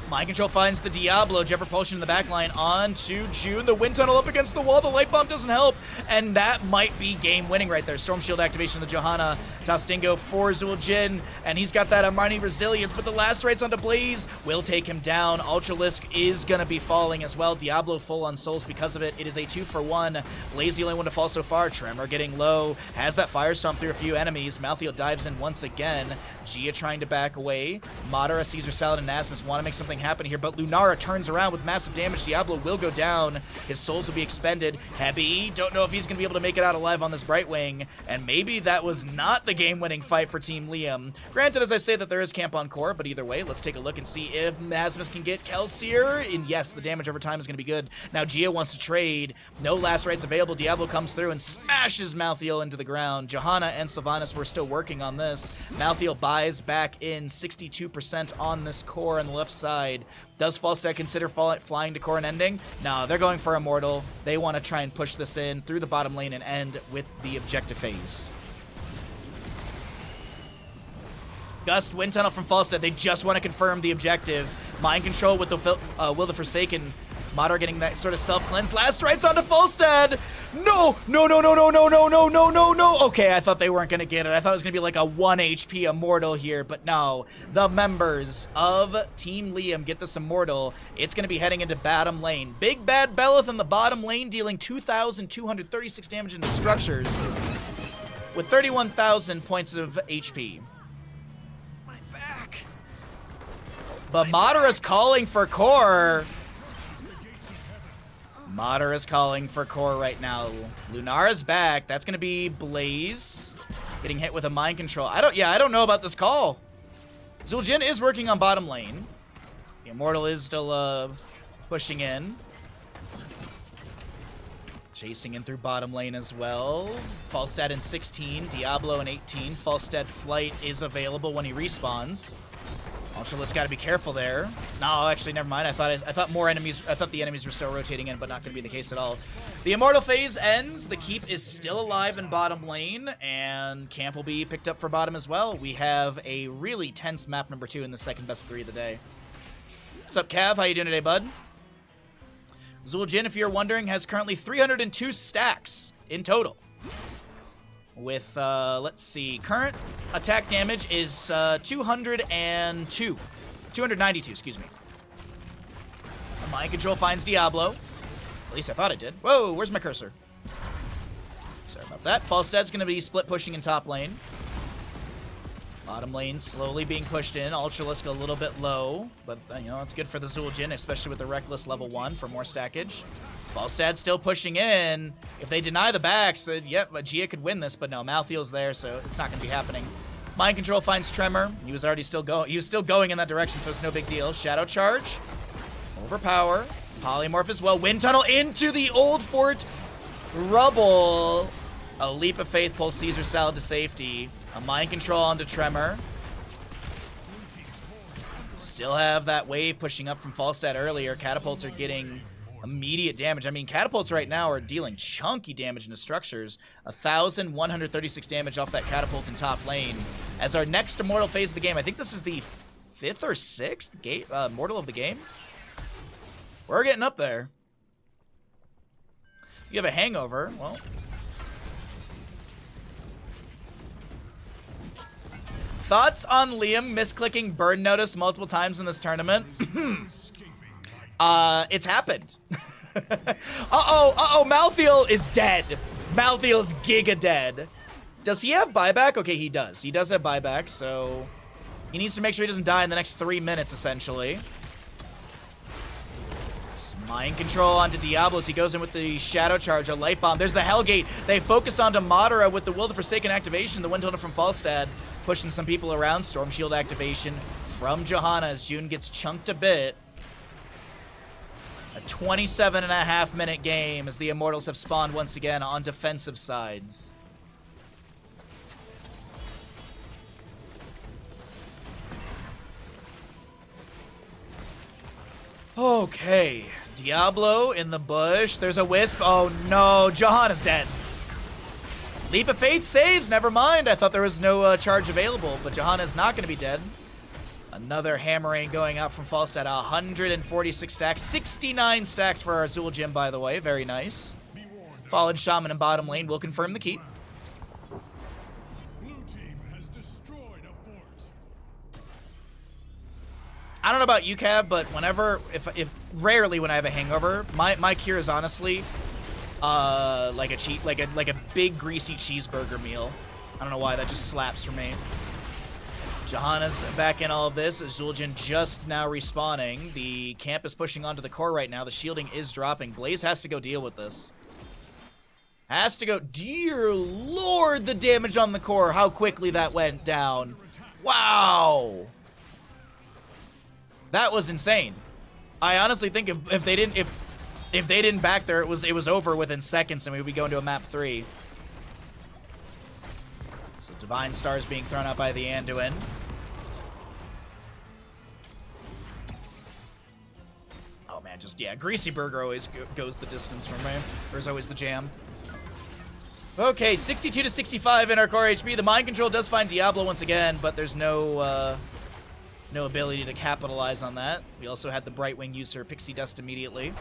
S1: Mind Control finds the Diablo. Jet Propulsion in the backline onto June. The Wind Tunnel up against the wall. The Light Bomb doesn't help. And that might be game winning right there. Storm Shield activation of the Johanna. Tostingo for Zul'jin. And he's got that Armani Resilience. But the last rights onto Blaze will take him down. Ultralisk is going to be falling as well. Diablo full on souls because of it. It is a 2-for-1. Blaze the only one to fall so far. Tremor getting low. Has that Firestorm through a few enemies. Malthiel dives in once again. Gia trying to back away. Madara, Caesar Salad, and Nasmus want to make something happen here, but Lunara turns around with massive damage. Diablo will go down. His souls will be expended. Heavy, don't know if he's going to be able to make it out alive on this Brightwing, and maybe that was not the game-winning fight for Team Liam. Granted, as I say, that there is camp on core, but either way, let's take a look and see if Nasmus can get Kelsier, and yes, the damage over time is going to be good. Now Gia wants to trade. No last rights available. Diablo comes through and smashes Malthiel into the ground. Johanna and Sylvanas were still working on this. Malthiel buys back in 62% on this core on the left side. Does Falstad consider flying to core and ending? No, they're going for Immortal. They want to try and push this in through the bottom lane and end with the objective phase. Gust, Wind Tunnel from Falstad. They just want to confirm the objective. Mind Control with the Will the Forsaken. Madara getting that sort of self-cleanse. Last rights onto Falstad. No. Okay, I thought they weren't going to get it. I thought it was going to be like a 1 HP Immortal here, but no. The members of Team Liam get this Immortal. It's going to be heading into bottom lane. Big Bad Belith in the bottom lane dealing 2,236 damage into structures with 31,000 points of HP. My back. But Madara's calling for core. Madara's calling for core right now. Lunara's back. That's going to be Blaze getting hit with a mind control. I don't know about this call. Zul'jin is working on bottom lane. The Immortal is still pushing in. Chasing in through bottom lane as well. Falstad in 16, Diablo in 18. Falstad Flight is available when he respawns. Ultralisk got to be careful there. No, actually, never mind. I thought the enemies were still rotating in, but not going to be the case at all. The Immortal phase ends. The Keep is still alive in bottom lane, and Camp will be picked up for bottom as well. We have a really tense map number 2 in the second best 3 of the day. What's up, Cav? How you doing today, bud? Zul'jin, if you're wondering, has currently 302 stacks in total. With, let's see, current attack damage is 292, excuse me. Mind control finds Diablo. At least I thought it did. Whoa, where's my cursor? Sorry about that. Falstad's going to be split pushing in top lane. Bottom lane slowly being pushed in. Ultralisk a little bit low, but, you know, it's good for the Zul'jin, especially with the Reckless level 1 for more stackage. Falstad still pushing in. If they deny the backs, then, yep, Gia could win this, but no, Malthiel's there, so it's not going to be happening. Mind control finds Tremor. He was still going in that direction, so it's no big deal. Shadow charge. Overpower. Polymorph as well. Wind tunnel into the old fort rubble. A leap of faith pulls Caesar Salad to safety. A mind control onto Tremor. Still have that wave pushing up from Falstad earlier. Catapults are getting immediate damage. I mean, catapults right now are dealing chunky damage into structures. 1,136 damage off that catapult in top lane. As our next Immortal phase of the game, I think this is the 5th or 6th Immortal of the game. We're getting up there. You have a hangover. Well, thoughts on Liam misclicking burn notice multiple times in this tournament? It's happened. Malthiel is dead. Malthiel's giga dead. Does he have buyback? Okay, he does. He does have buyback, so he needs to make sure he doesn't die in the next 3 minutes, essentially. Mind control onto Diablo as he goes in with the Shadow Charge, a Light Bomb. There's the Hellgate. They focus onto Madara with the Will of the Forsaken activation. The Wind Tunnel from Falstad pushing some people around. Storm Shield activation from Johanna as June gets chunked a bit. A 27.5-minute game as the Immortals have spawned once again on defensive sides. Okay, Diablo in the bush. There's a Wisp. Oh no, Johanna's dead. Leap of Faith saves. Never mind. I thought there was no charge available, but Johanna's not going to be dead. Another hammering going out from Falstad. 146 stacks. 69 stacks for our Zul'jin, by the way. Very nice. Fallen Shaman in bottom lane will confirm the keep.
S3: Blue team has destroyed a fort.
S1: I don't know about you, Cav, but whenever, if rarely when I have a hangover, my cure is honestly like a big greasy cheeseburger meal. I don't know why, that just slaps for me. Johanna's back in all of this. Zul'jin just now respawning. The camp is pushing onto the core right now. The shielding is dropping. Blaze has to go deal with this. Has to go. Dear Lord, the damage on the core. How quickly that went down. Wow. That was insane. I honestly think if they didn't back there, it was over within seconds, and we would be going to a map 3. So Divine Stars being thrown out by the Anduin. Oh man, just, yeah, Greasy Burger always goes the distance for me. There's always the jam. Okay, 62 to 65 in our core HP. The mind control does find Diablo once again, but there's no ability to capitalize on that. We also had the Brightwing use her Pixie Dust immediately.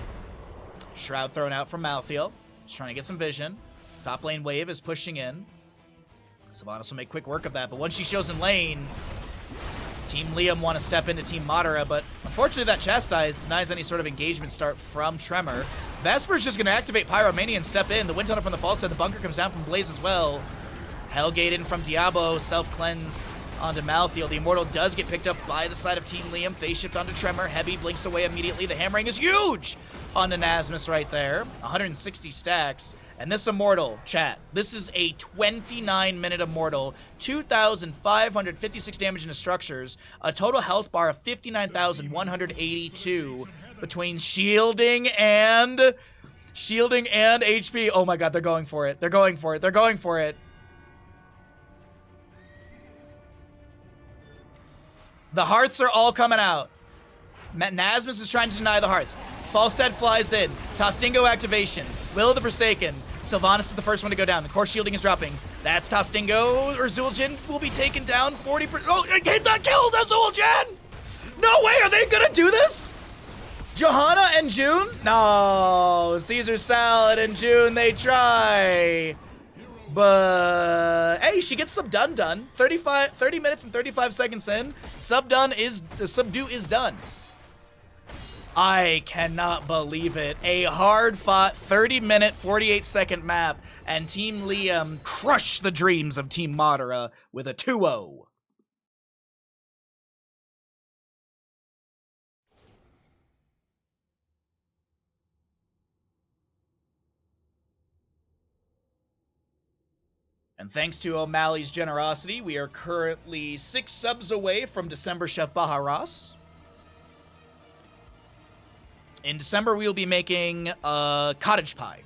S1: Shroud thrown out from Malthiel. Just trying to get some vision. Top lane wave is pushing in. Sylvanas will make quick work of that, but once she shows in lane, Team Liam want to step into Team Madara, but unfortunately that Chastise denies any sort of engagement start from Tremor. Vesper's just going to activate Pyromania and step in. The Wind Tunnel from the Falstad, the bunker comes down from Blaze as well. Hellgate in from Diablo, self-cleanse onto Malthiel. The Immortal does get picked up by the side of Team Liam. Phase shift onto Tremor. Heavy blinks away immediately. The hammering is huge onto Nasmus right there. 160 stacks. And this Immortal, chat, this is a 29-minute Immortal, 2,556 damage into structures, a total health bar of 59,182 between shielding and HP. Oh my god, they're going for it. They're going for it. They're going for it. The hearts are all coming out. Nasmus is trying to deny the hearts. Falstad flies in. Tostingo activation. Will of the Forsaken. Sylvanas is the first one to go down. The core shielding is dropping. That's Tostingo. Or Zul'jin will be taken down 40%. Oh, hit that kill! That's Zul'jin! No way! Are they gonna do this? Johanna and June? No. Caesar Salad and June, they try. But hey, she gets subdone done. 30 minutes and 35 seconds in. Subdue is done. I cannot believe it. A hard-fought 30-minute, 48-second map, and Team Liam crushed the dreams of Team Madara with a 2-0. And thanks to O'Malley's generosity, we are currently 6 subs away from December Chef Baharas. In December, we will be making cottage pie.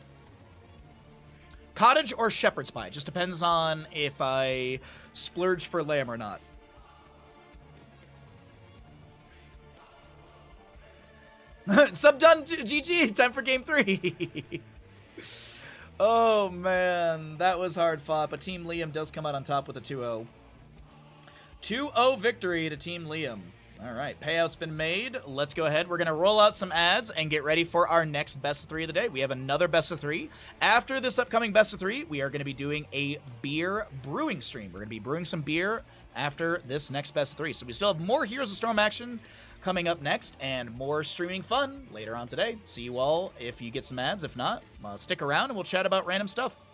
S1: Cottage or shepherd's pie. Just depends on if I splurge for lamb or not. Sub done, GG. Time for game 3. Oh, man. That was hard fought, but Team Liam does come out on top with a 2-0. 2-0 victory to Team Liam. All right, payout's been made. Let's go ahead. We're going to roll out some ads and get ready for our next best of 3 of the day. We have another best of 3. After this upcoming best of 3, we are going to be doing a beer brewing stream. We're going to be brewing some beer after this next best of 3. So we still have more Heroes of Storm action coming up next and more streaming fun later on today. See you all if you get some ads. If not, stick around and we'll chat about random stuff.